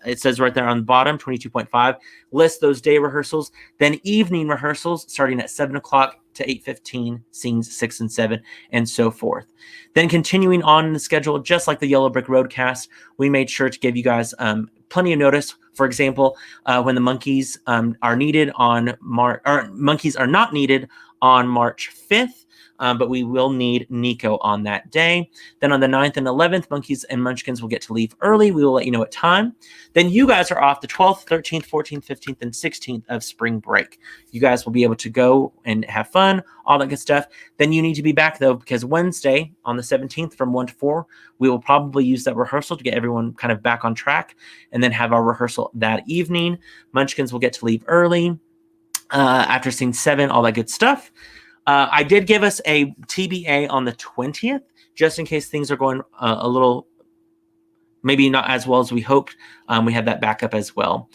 It says right there on the bottom, 22.5. List those day rehearsals. Then evening rehearsals starting at 7 o'clock to 8:15, scenes 6 and 7, and so forth. Then continuing on in the schedule, just like the Yellow Brick Road cast, we made sure to give you guys plenty of notice For example, when the monkeys are needed on monkeys are not needed on March 5th, but we will need Nico on that day. Then on the 9th and 11th, monkeys and munchkins will get to leave early. We will let you know what time. Then you guys are off the 12th, 13th, 14th, 15th, and 16th of spring break. You guys will be able to go and have fun, all that good stuff. Then you need to be back, though, because Wednesday on the 17th from 1 to 4, we will probably use that rehearsal to get everyone kind of back on track and then have our rehearsal that evening. Munchkins will get to leave early after scene 7, all that good stuff. I did give us a TBA on the 20th, just in case things are going a little, maybe not as well as we hoped. We have that backup as well.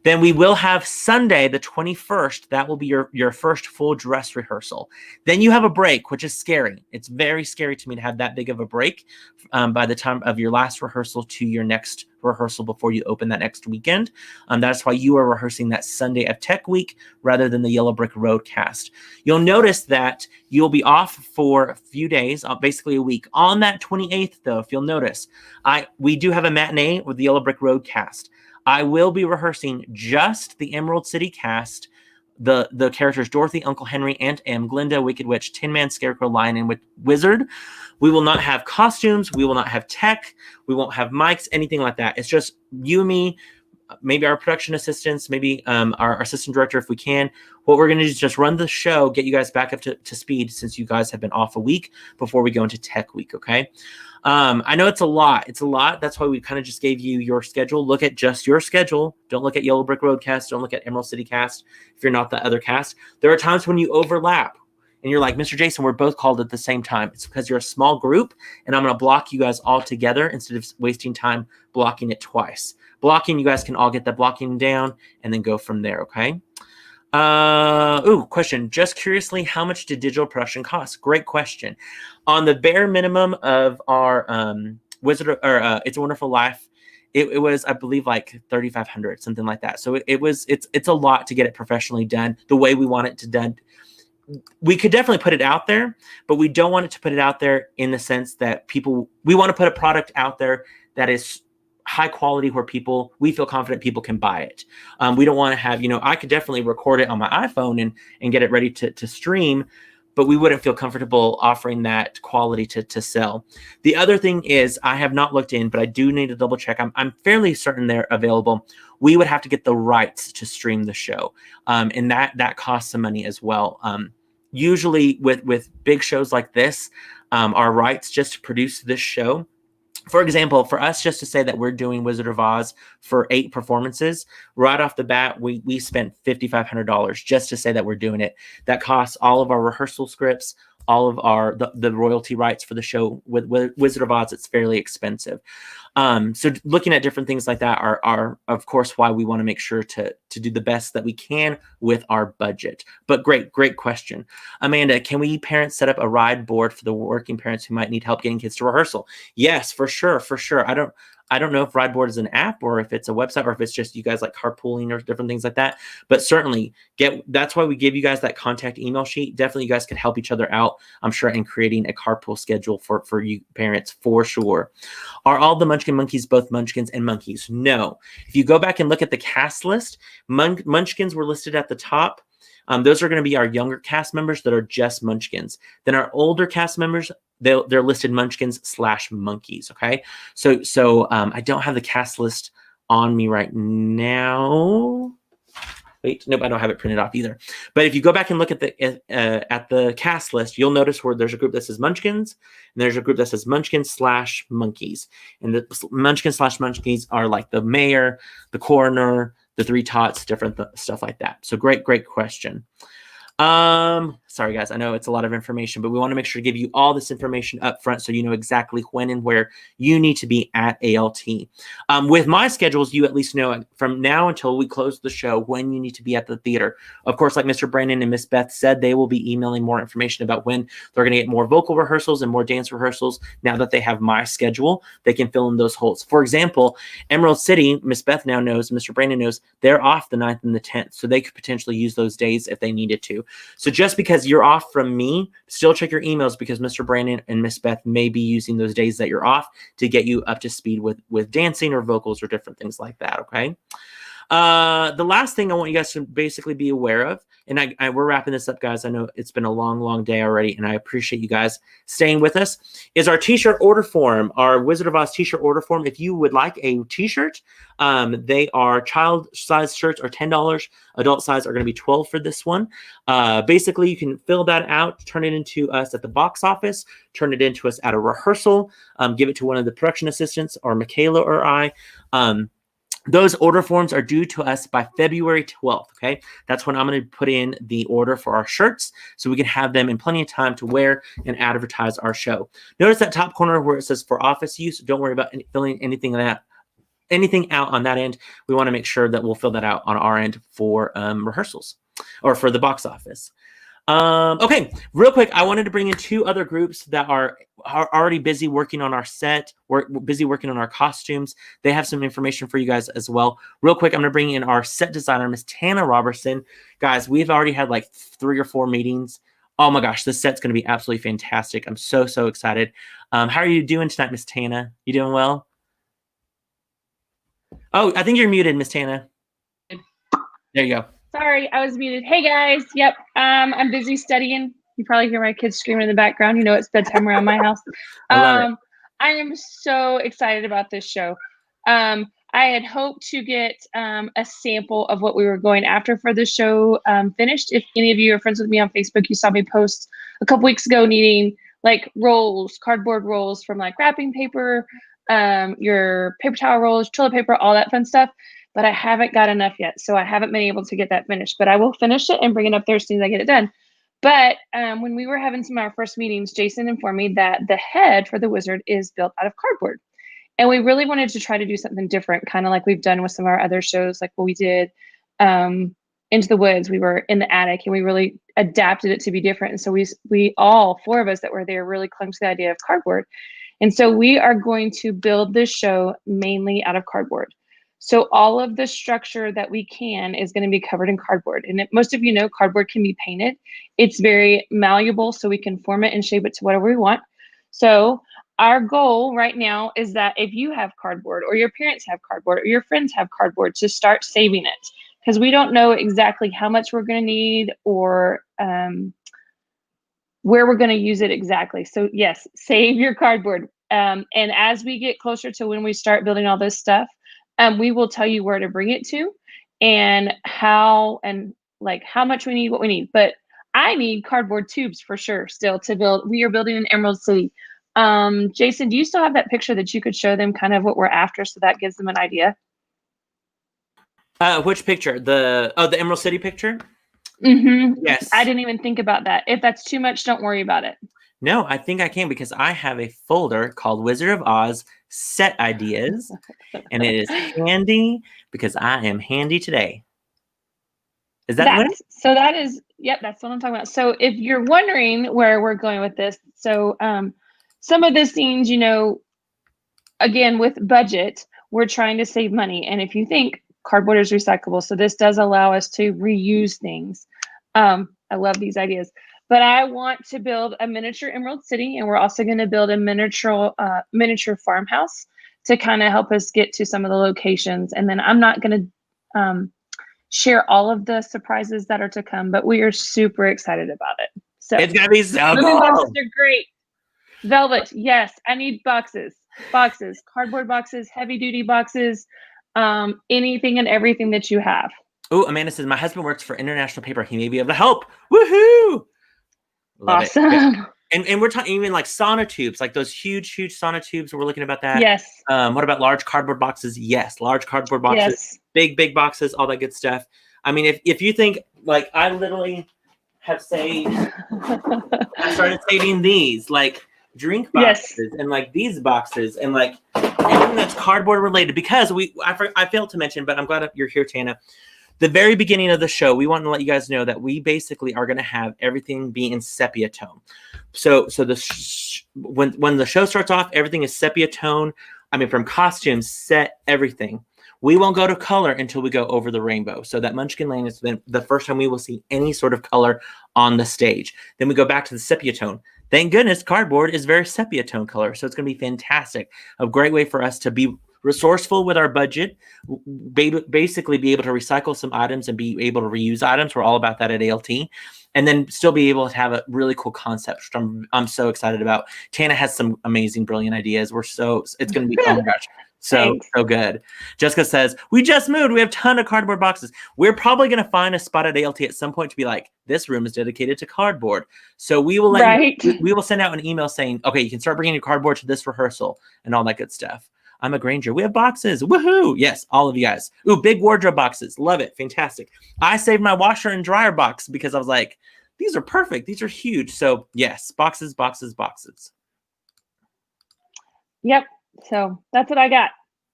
Then we will have Sunday, the 21st. That will be your first full dress rehearsal. Then you have a break, which is scary. It's very scary to me to have that big of a break by the time of your last rehearsal to your next rehearsal before you open that next weekend. That's why you are rehearsing that Sunday of Tech Week rather than the Yellow Brick Road cast. You'll notice that you'll be off for a few days, basically a week. On that 28th, though, if you'll notice, we do have a matinee with the Yellow Brick Road cast. I will be rehearsing just the Emerald City cast, the characters Dorothy, Uncle Henry, Aunt Em, Glinda, Wicked Witch, Tin Man, Scarecrow, Lion, and Wizard. We will not have costumes. We will not have tech. We won't have mics, anything like that. It's just you and me, maybe our production assistants, maybe our assistant director if we can. What we're going to do is just run the show, get you guys back up to speed since you guys have been off a week before we go into Tech Week, okay? I know it's a lot. It's a lot. That's why we kind of just gave you your schedule. Look at just your schedule. Don't look at Yellow Brick Road cast. Don't look at Emerald City cast if you're not the other cast. There are times when you overlap and you're like, Mr. Jason, we're both called at the same time. It's because you're a small group and I'm going to block you guys all together instead of wasting time blocking it twice. Blocking, you guys can all get that blocking down and then go from there, okay? Question. Just curiously, how much did digital production cost? Great question. On the bare minimum of our It's a Wonderful Life, it was, I believe, like $3,500, something like that. So it's a lot to get it professionally done the way we want it to done. We could definitely put it out there, but we don't want it to put it out there in the sense that we want to put a product out there that is high quality where we feel confident people can buy it. We don't want to have, I could definitely record it on my iPhone and get it ready to stream, but we wouldn't feel comfortable offering that quality to sell. The other thing is, I have not looked in, but I do need to double check. I'm fairly certain they're available. We would have to get the rights to stream the show. And that costs some money as well. Usually with big shows like this, our rights just to produce this show, for example, for us just to say that we're doing Wizard of Oz for 8 performances, right off the bat, we spent $5,500 just to say that we're doing it. That costs all of our rehearsal scripts, all of the royalty rights for the show. With Wizard of Oz, it's fairly expensive. So looking at different things like that are of course why we want to make sure to do the best that we can with our budget. But great question. Amanda, can we parents set up a ride board for the working parents who might need help getting kids to rehearsal? Yes, for sure. I don't know if Rideboard is an app or if it's a website or if it's just you guys like carpooling or different things like that. But certainly that's why we give you guys that contact email sheet. Definitely you guys could help each other out, I'm sure, in creating a carpool schedule for you parents for sure. Are all the Munchkin monkeys both Munchkins and monkeys? No. If you go back and look at the cast list, Munchkins were listed at the top. Those are going to be our younger cast members that are just Munchkins. Then our older cast members, they're listed Munchkins/monkeys. Okay, so I don't have the cast list on me right now. Wait, nope, I don't have it printed off either. But if you go back and look at the cast list, you'll notice where there's a group that says Munchkins, and there's a group that says Munchkins/monkeys. And the Munchkins/monkeys are like the mayor, the coroner, the 3 tots, different stuff like that. So great question. Sorry guys, I know it's a lot of information, but we want to make sure to give you all this information up front so you know exactly when and where you need to be at ALT. With my schedules, you at least know from now until we close the show when you need to be at the theater. Of course, like Mr. Brandon and Miss Beth said, they will be emailing more information about when they're going to get more vocal rehearsals and more dance rehearsals. Now that they have my schedule, they can fill in those holes. For example, Emerald City, Miss Beth now knows, Mr. Brandon knows, they're off the 9th and the 10th, so they could potentially use those days if they needed to. So just because you're off from me, still check your emails because Mr. Brandon and Miss Beth may be using those days that you're off to get you up to speed with dancing or vocals or different things like that, okay? The last thing I want you guys to basically be aware of, and we're wrapping this up, guys. I know it's been a long, long day already, and I appreciate you guys staying with us, is our t-shirt order form, our Wizard of Oz t-shirt order form. If you would like a t-shirt, they are child size shirts are $10. Adult size are going to be $12 for this one. Basically, you can fill that out, turn it into us at the box office, turn it into us at a rehearsal, give it to one of the production assistants or Michaela or I. Those order forms are due to us by February 12th, okay? That's when I'm going to put in the order for our shirts so we can have them in plenty of time to wear and advertise our show. Notice that top corner where it says for office use. Don't worry about filling anything out on that end. We want to make sure that we'll fill that out on our end for rehearsals or for the box office. Okay, real quick, I wanted to bring in two other groups that are already busy working on our set. We're busy working on our costumes. They have some information for you guys as well. Real quick, I'm going to bring in our set designer, Miss Tana Robertson. Guys, we've already had like 3 or 4 meetings. Oh my gosh, this set's going to be absolutely fantastic. I'm so excited. How are you doing tonight, Miss Tana? You doing well? Oh, I think you're muted, Miss Tana. There you go. Sorry, I was muted. Hey guys, yep, I'm busy studying. You probably hear my kids screaming in the background. You know it's bedtime around my house. I love it. I am so excited about this show. I had hoped to get a sample of what we were going after for the show finished. If any of you are friends with me on Facebook, you saw me post a couple weeks ago needing like rolls, cardboard rolls from like wrapping paper, your paper towel rolls, toilet paper, all that fun stuff. But I haven't got enough yet. So I haven't been able to get that finished, but I will finish it and bring it up there as soon as I get it done. But when we were having some of our first meetings, Jason informed me that the head for the wizard is built out of cardboard. And we really wanted to try to do something different, kind of like we've done with some of our other shows, like what we did Into the Woods. We were in the attic and we really adapted it to be different. And so we all 4 of us that were there really clung to the idea of cardboard. And so we are going to build this show mainly out of cardboard. So all of the structure that we can is going to be covered in cardboard. And most of you know cardboard can be painted. It's very malleable, so we can form it and shape it to whatever we want. So our goal right now is that if you have cardboard or your parents have cardboard or your friends have cardboard, to start saving it, because we don't know exactly how much we're going to need or where we're going to use it exactly. So yes, save your cardboard. And as we get closer to when we start building all this stuff, we will tell you where to bring it to and how and like how much we need, what we need. But I need cardboard tubes for sure still to build. We are building in Emerald City. Jason, do you still have that picture that you could show them kind of what we're after so that gives them an idea? Which picture? The Emerald City picture? Mm-hmm. Yes. I didn't even think about that. If that's too much, don't worry about it. No, I think I can because I have a folder called Wizard of Oz Set Ideas, and it is handy because I am handy today. Is that what? So that is, yep, that's what I'm talking about. So if you're wondering where we're going with this, so some of the scenes, you know, again, with budget, we're trying to save money. And if you think cardboard is recyclable, so this does allow us to reuse things. I love these ideas. But I want to build a miniature Emerald City, and we're also going to build a miniature farmhouse to kind of help us get to some of the locations. And then I'm not going to share all of the surprises that are to come, but we are super excited about it. So it's going to be so moving cool. boxes are great. Velvet, yes, I need boxes, cardboard boxes, heavy duty boxes, anything and everything that you have. Oh, Amanda says, my husband works for International Paper. He may be able to help. Woohoo! Love awesome. It. And we're talking even like sonotubes, like those huge sonotubes. We're looking about that. Yes. What about large cardboard boxes? Yes, large cardboard boxes. Yes. Big boxes, all that good stuff. I mean, if you think, like, I literally have saved, I started saving these, like, drink boxes and like these boxes and like everything that's cardboard related, because I failed to mention, but I'm glad you're here, Tana. The very beginning of the show, we want to let you guys know that we basically are going to have everything be in sepia tone. So when the show starts off, everything is sepia tone. I mean, from costumes, set, everything. We won't go to color until we go over the rainbow. So that Munchkin Lane is the first time we will see any sort of color on the stage. Then we go back to the sepia tone. Thank goodness cardboard is very sepia tone color. So it's going to be fantastic. A great way for us to be resourceful with our budget, basically be able to recycle some items and be able to reuse items. We're all about that at ALT. And then still be able to have a really cool concept, which I'm so excited about. Tana has some amazing, brilliant ideas. It's going to be, oh my gosh, so good. Jessica says, we just moved. We have a ton of cardboard boxes. We're probably going to find a spot at ALT at some point to be like, this room is dedicated to cardboard. So we will we will send out an email saying, okay, you can start bringing your cardboard to this rehearsal and all that good stuff. I'm a Granger. We have boxes. Woohoo. Yes, all of you guys. Ooh, big wardrobe boxes. Love it. Fantastic. I saved my washer and dryer box because I was like, these are perfect. These are huge. So yes, boxes, boxes, boxes. Yep. So that's what I got.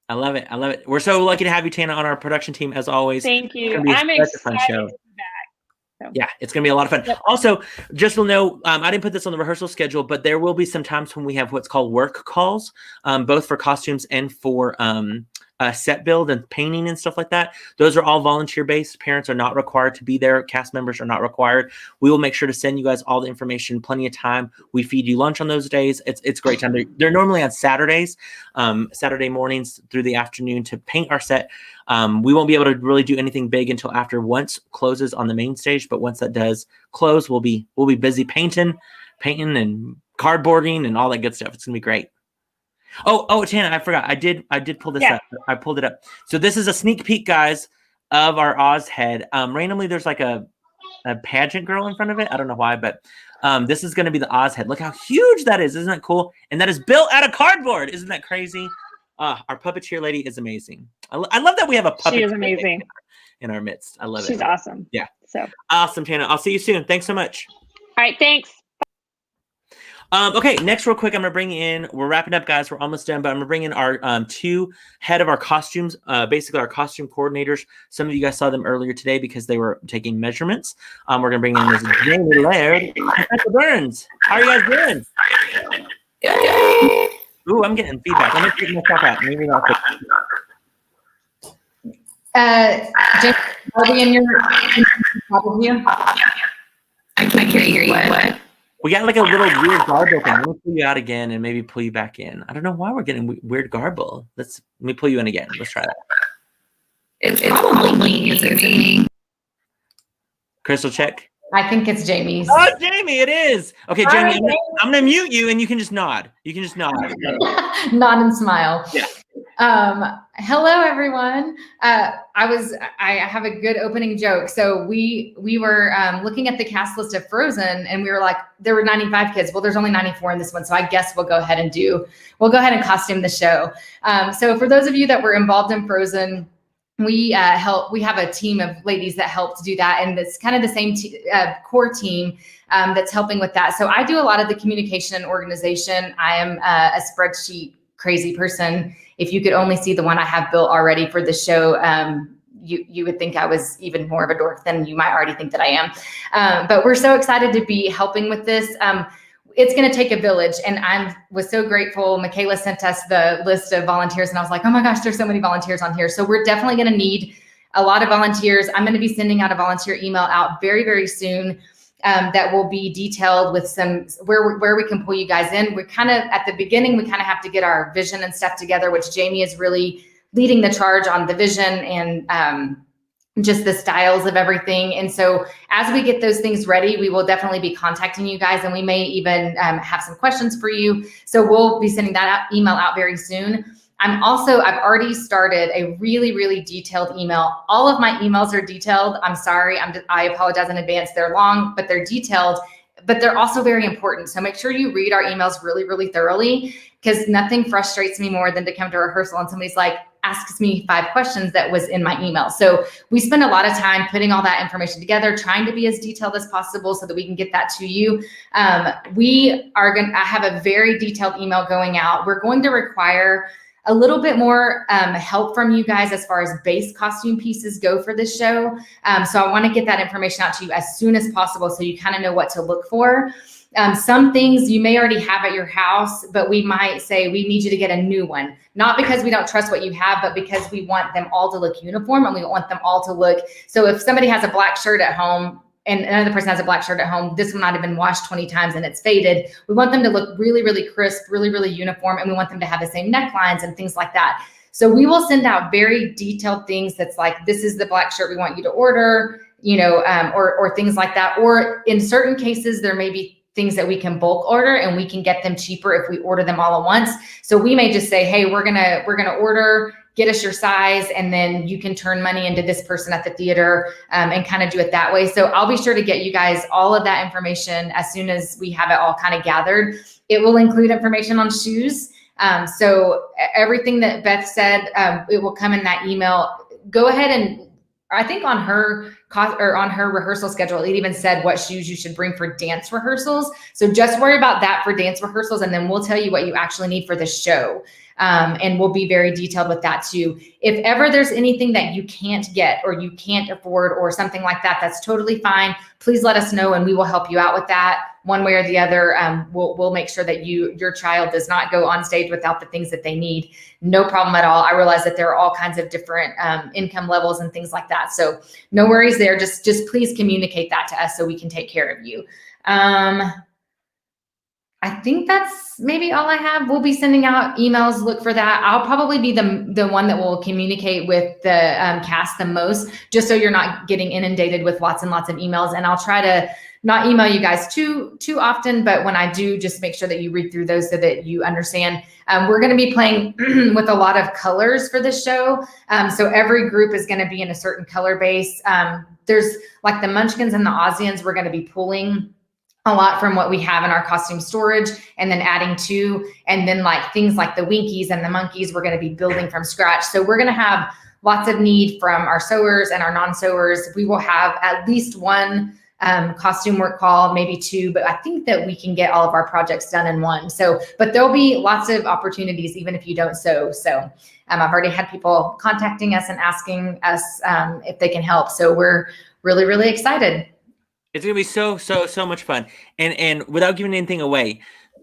I love it. I love it. We're so lucky to have you, Tana, on our production team as always. Thank you. I'm excited to be back. So. Yeah, it's going to be a lot of fun. Yep. Also, just to know, I didn't put this on the rehearsal schedule, but there will be some times when we have what's called work calls, both for costumes and for set build and painting and stuff like that. Those are all volunteer based. Parents are not required to be there. Cast members are not required. We will make sure to send you guys all the information, plenty of time. We feed you lunch on those days. It's great time. They're normally on Saturdays, Saturday mornings through the afternoon to paint our set. We won't be able to really do anything big until after once closes on the main stage. But once that does close, we'll be busy painting and cardboarding and all that good stuff. It's gonna be great. Oh, Tana, I forgot. I did pull this up. I pulled it up. So this is a sneak peek, guys, of our Oz head. Randomly, there's like a pageant girl in front of it. I don't know why, but this is going to be the Oz head. Look how huge that is. Isn't that cool? And that is built out of cardboard. Isn't that crazy? Our puppeteer lady is amazing. I love that we have a puppeteer. She is amazing. In our midst. I love it. She's awesome. Yeah. So awesome, Tana. I'll see you soon. Thanks so much. All right. Thanks. Okay, next real quick, I'm going to bring in, we're wrapping up, guys. We're almost done, but I'm going to bring in our two head of our costumes, basically our costume coordinators. Some of you guys saw them earlier today because they were taking measurements. We're going to bring in Ms. Jamie Laird and Professor Burns. How are you guys doing? Ooh, I'm getting feedback. Let me take myself out. Maybe not. Jamie, are we in your view? I can't hear you. What? We got like a little weird garble thing. Let me pull you out again and maybe pull you back in. I don't know why we're getting weird garble. Let me pull you in again. Let's try that. It's probably Crystal, check. I think it's Jamie's. Oh, Jamie, it is. Okay, Jamie, I'm gonna mute you and you can just nod. You can just nod. Nod and smile. Yeah. Hello, everyone. I have a good opening joke. So we were looking at the cast list of Frozen, and we were like, there were 95 kids. Well, there's only 94 in this one, so I guess we'll go ahead and costume the show. So for those of you that were involved in Frozen, we have a team of ladies that help to do that, and it's kind of the same core team that's helping with that. So I do a lot of the communication and organization. I am a spreadsheet crazy person. If you could only see the one I have built already for the show, you would think I was even more of a dork than you might already think that I am. But we're so excited to be helping with this. It's going to take a village, and I was so grateful. Michaela sent us the list of volunteers, and I was like, oh my gosh, there's so many volunteers on here. So we're definitely going to need a lot of volunteers. I'm going to be sending out a volunteer email out very, very soon. That will be detailed with some where we can pull you guys in. We're kind of at the beginning, we kind of have to get our vision and stuff together, which Jamie is really leading the charge on the vision and just the styles of everything. And so as we get those things ready, we will definitely be contacting you guys, and we may even have some questions for you. So we'll be sending that email out very soon. I've already started a really, really detailed email. All of my emails are detailed. I'm sorry. I apologize in advance. They're long, but they're detailed, but they're also very important. So make sure you read our emails really, really thoroughly, because nothing frustrates me more than to come to rehearsal and somebody's like, asks me 5 questions that was in my email. So we spend a lot of time putting all that information together, trying to be as detailed as possible so that we can get that to you. I have a very detailed email going out. We're going to require a little bit more help from you guys as far as base costume pieces go for this show. So I want to get that information out to you as soon as possible so you kind of know what to look for. Some things you may already have at your house, but we might say we need you to get a new one. Not because we don't trust what you have, but because we want them all to look uniform, and we want them all to look. So if somebody has a black shirt at home and another person has a black shirt at home, this one might have been washed 20 times and it's faded. We want them to look really, really crisp, really, really uniform, and we want them to have the same necklines and things like that. So we will send out very detailed things that's like, this is the black shirt we want you to order, you know, or things like that. Or in certain cases, there may be things that we can bulk order and we can get them cheaper if we order them all at once. So we may just say, hey, we're gonna order, get us your size, and then you can turn money into this person at the theater, and kind of do it that way. So I'll be sure to get you guys all of that information as soon as we have it all kind of gathered. It will include information on shoes. So everything that Beth said, it will come in that email. Go ahead and, I think on her rehearsal schedule, it even said what shoes you should bring for dance rehearsals. So just worry about that for dance rehearsals, and then we'll tell you what you actually need for the show. And we'll be very detailed with that too. If ever there's anything that you can't get or you can't afford or something like that, that's totally fine. Please let us know and we will help you out with that one way or the other. We'll make sure that your child does not go on stage without the things that they need. No problem at all. I realize that there are all kinds of different income levels and things like that. So no worries there. Just please communicate that to us so we can take care of you. I think that's maybe all I have. We'll be sending out emails. Look for that. I'll probably be the one that will communicate with the cast the most, just so you're not getting inundated with lots and lots of emails. And I'll try to not email you guys too often, but when I do, just make sure that you read through those so that you understand. We're going to be playing with a lot of colors for this show. So every group is going to be in a certain color base. There's like the Munchkins and the Ozians, we're going to be pulling a lot from what we have in our costume storage and then adding to, and then like things like the Winkies and the Monkeys, we're going to be building from scratch. So we're going to have lots of need from our sewers and our non-sewers. We will have at least one costume work call, maybe two, but I think that we can get all of our projects done in one. So, but there'll be lots of opportunities even if you don't sew. So I've already had people contacting us and asking us if they can help. So we're really, really excited. It's gonna be so much fun. And without giving anything away,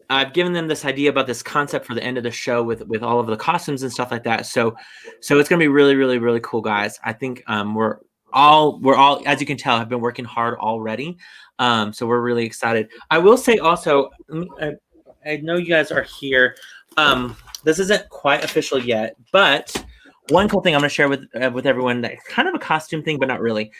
I've given them this idea about this concept for the end of the show with all of the costumes and stuff like that. So it's gonna be really, really, really cool, guys. I think we're all, as you can tell, have been working hard already. So we're really excited. I will say also, I know you guys are here. This isn't quite official yet, but one cool thing I'm going to share with everyone, that kind of a costume thing, but not really.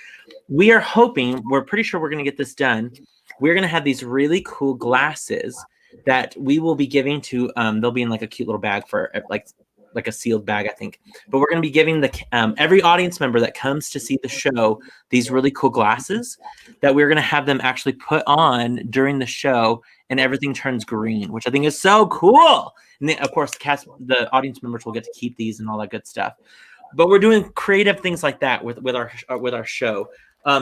We are hoping, we're pretty sure we're going to get this done. We're going to have these really cool glasses that we will be giving to, they'll be in like a cute little bag for like a sealed bag, I think. But we're going to be giving every audience member that comes to see the show these really cool glasses that we're going to have them actually put on during the show, and everything turns green, which I think is so cool. And then, of course, the audience members will get to keep these and all that good stuff. But we're doing creative things like that with our show.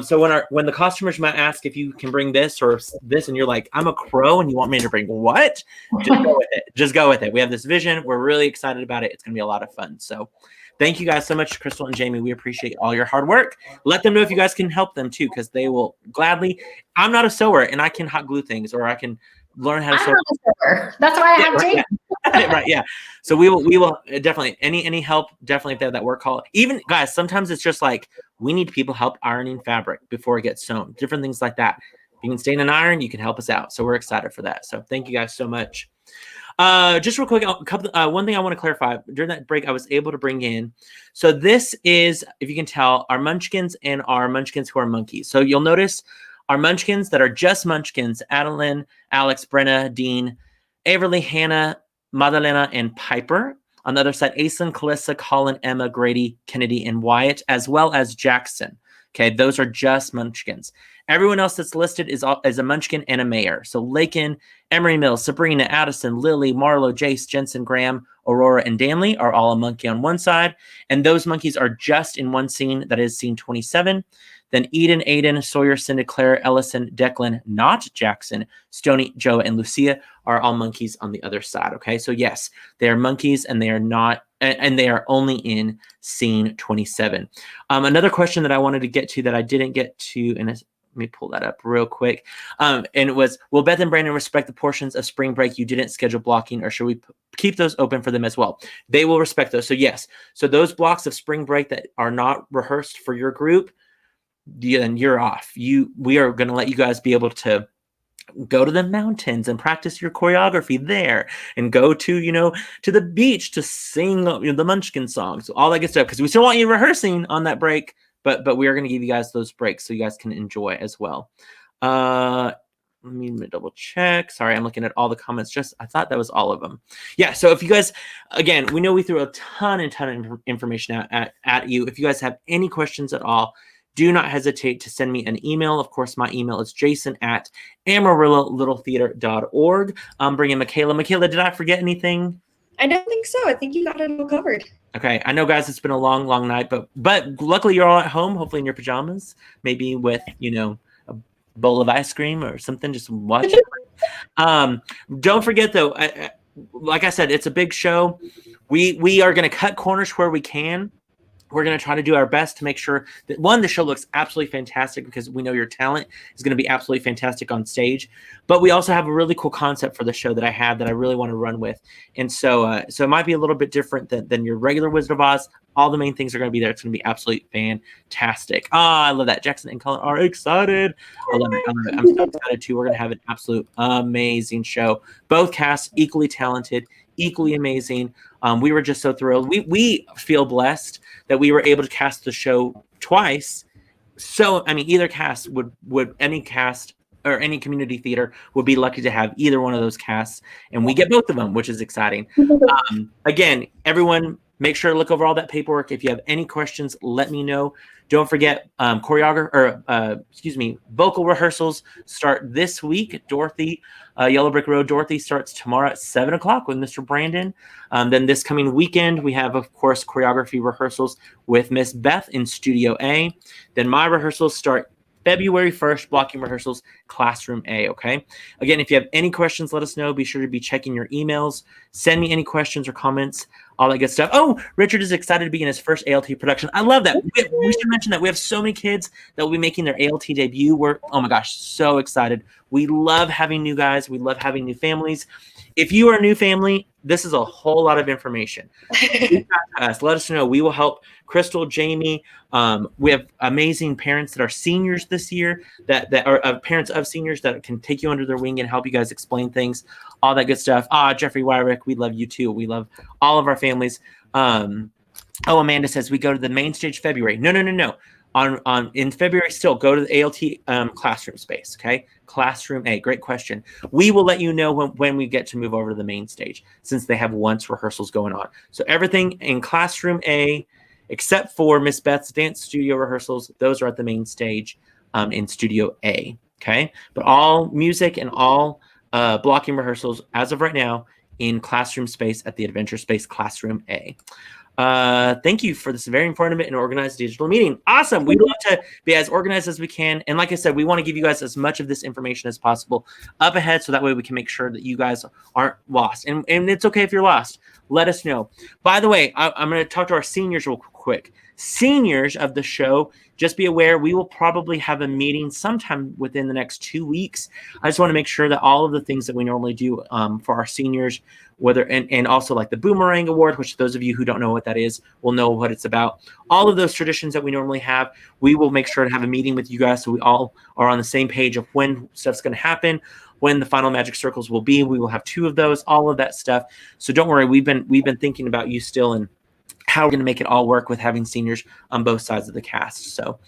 So when the customers might ask if you can bring this or this, and you're like, I'm a crow and you want me to bring what? Just go with it. Just go with it. We have this vision. We're really excited about it. It's going to be a lot of fun. So thank you guys so much, Crystal and Jamie. We appreciate all your hard work. Let them know if you guys can help them too, because they will gladly. I'm not a sewer and I can hot glue things, or I can learn how to sew. That's why I have Jamie. Right, yeah. So we will definitely any help, definitely if they have that work call. Even guys, sometimes it's just like we need people help ironing fabric before it gets sewn. Different things like that. If you can stain an iron, you can help us out. So we're excited for that. So thank you guys so much. Just real quick, one thing I want to clarify. During that break, I was able to bring in. So this is, if you can tell, our Munchkins and our Munchkins who are monkeys. So you'll notice our Munchkins that are just Munchkins: Adeline, Alex, Brenna, Dean, Averly, Hannah, Madalena, and Piper. On the other side, Aislinn, Calissa, Colin, Emma, Grady, Kennedy, and Wyatt, as well as Jackson. Okay, those are just Munchkins. Everyone else that's listed is a Munchkin and a mayor. So Lakin, Emery Mills, Sabrina, Addison, Lily, Marlo, Jace, Jensen, Graham, Aurora, and Danley are all a monkey on one side. And those monkeys are just in one scene, that is scene 27. Then Eden, Aiden, Sawyer, Cindy, Claire, Ellison, Declan, not Jackson, Stony, Joe, and Lucia are all monkeys on the other side. Okay, so yes, they are monkeys, and they are not, and they are only in scene 27. Another question that I wanted to get to that I didn't get to, and let me pull that up real quick. And it was, will Beth and Brandon respect the portions of spring break you didn't schedule blocking, or should we keep those open for them as well? They will respect those. So yes, so those blocks of spring break that are not rehearsed for your group, then you're off. We are going to let you guys be able to go to the mountains and practice your choreography there, and go to, to the beach to sing, the Munchkin songs, all that good stuff. Because we still want you rehearsing on that break, but we are going to give you guys those breaks so you guys can enjoy as well. Let me double check. Sorry, I'm looking at all the comments. I thought that was all of them. Yeah, so if you guys, again, we know we threw a ton of information out at you. If you guys have any questions at all, do not hesitate to send me an email. Of course, my email is jason@amarillo.littletheater.org. I'm bringing Michaela. Michaela, did I forget anything? I don't think so. I think you got it all covered. Okay, I know, guys, it's been a long, long night, but luckily you're all at home, hopefully in your pajamas, maybe with, a bowl of ice cream or something, just watch it. Don't forget, though, like I said, it's a big show. We are going to cut corners where we can. We're going to try to do our best to make sure that, one, the show looks absolutely fantastic, because we know your talent is going to be absolutely fantastic on stage. But we also have a really cool concept for the show that I have that I really want to run with. And so it might be a little bit different than your regular Wizard of Oz. All the main things are going to be there. It's going to be absolutely fantastic. I love that. Jackson and Colin are excited. I love it. I'm so excited, too. We're going to have an absolute amazing show. Both casts equally talented, equally amazing. We were just so thrilled. We feel blessed that we were able to cast the show twice. So, I mean, either cast would any cast or any community theater would be lucky to have either one of those casts, and we get both of them, which is exciting. Again, everyone, make sure to look over all that paperwork. If you have any questions, let me know. Don't forget, vocal rehearsals start this week. Dorothy, Yellow Brick Road, Dorothy starts tomorrow at 7 o'clock with Mr. Brandon. Then this coming weekend, we have, of course, choreography rehearsals with Miss Beth in Studio A. Then my rehearsals start February 1st, blocking rehearsals, Classroom A, okay? Again, if you have any questions, let us know. Be sure to be checking your emails. Send me any questions or comments, all that good stuff. Oh, Richard is excited to be in his first ALT production. I love that. We should mention that we have so many kids that will be making their ALT debut. We're, oh my gosh, so excited. We love having new guys. We love having new families. If you are a new family, this is a whole lot of information. Let us know. We will help Crystal, Jamie. We have amazing parents that are seniors this year, that are parents of seniors that can take you under their wing and help you guys explain things, all that good stuff. Jeffrey Wyrick, we love you too. We love all of our families. Amanda says we go to the main stage February. No. In February, still go to the ALT classroom space. Okay, Classroom A. Great question. We will let you know when we get to move over to the main stage, since they have once rehearsals going on. So everything in Classroom A, except for Miss Beth's dance studio rehearsals, those are at the main stage in Studio A. Okay, but all music and all blocking rehearsals as of right now in Classroom Space at the Adventure Space Classroom A. Thank you for this very informative and organized digital meeting. Awesome. We want to be as organized as we can. And like I said, we want to give you guys as much of this information as possible up ahead, so that way we can make sure that you guys aren't lost. And it's okay if you're lost. Let us know. By the way, I'm going to talk to our seniors real quick. Seniors of the show, just be aware, we will probably have a meeting sometime within the next 2 weeks. I just want to make sure that all of the things that we normally do for our seniors, and also like the Boomerang Award, which those of you who don't know what that is will know what it's about. All of those traditions that we normally have, we will make sure to have a meeting with you guys so we all are on the same page of when stuff's going to happen, when the final Magic Circles will be. We will have 2 of those, all of that stuff. So don't worry, we've been thinking about you still and how we're going to make it all work with having seniors on both sides of the cast. So,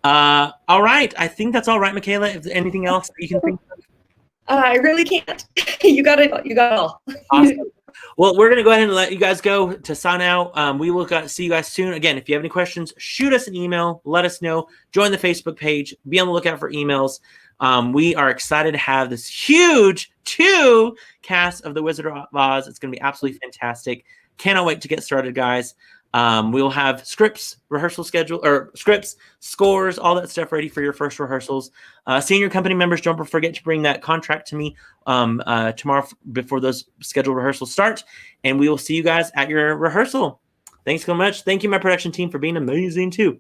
all right. I think that's all right, Michaela. If there's anything else that you can think of? I really can't. You got it. You got it all. Awesome. Well, we're going to go ahead and let you guys go to sign out. We will see you guys soon. Again, if you have any questions, shoot us an email. Let us know. Join the Facebook page. Be on the lookout for emails. We are excited to have this huge 2 cast of The Wizard of Oz. It's going to be absolutely fantastic. Cannot wait to get started, guys. We will have scripts, rehearsal schedule, or scripts, scores, all that stuff ready for your first rehearsals. Senior company members, don't forget to bring that contract to me tomorrow before those scheduled rehearsals start. And we will see you guys at your rehearsal. Thanks so much. Thank you, my production team, for being amazing too.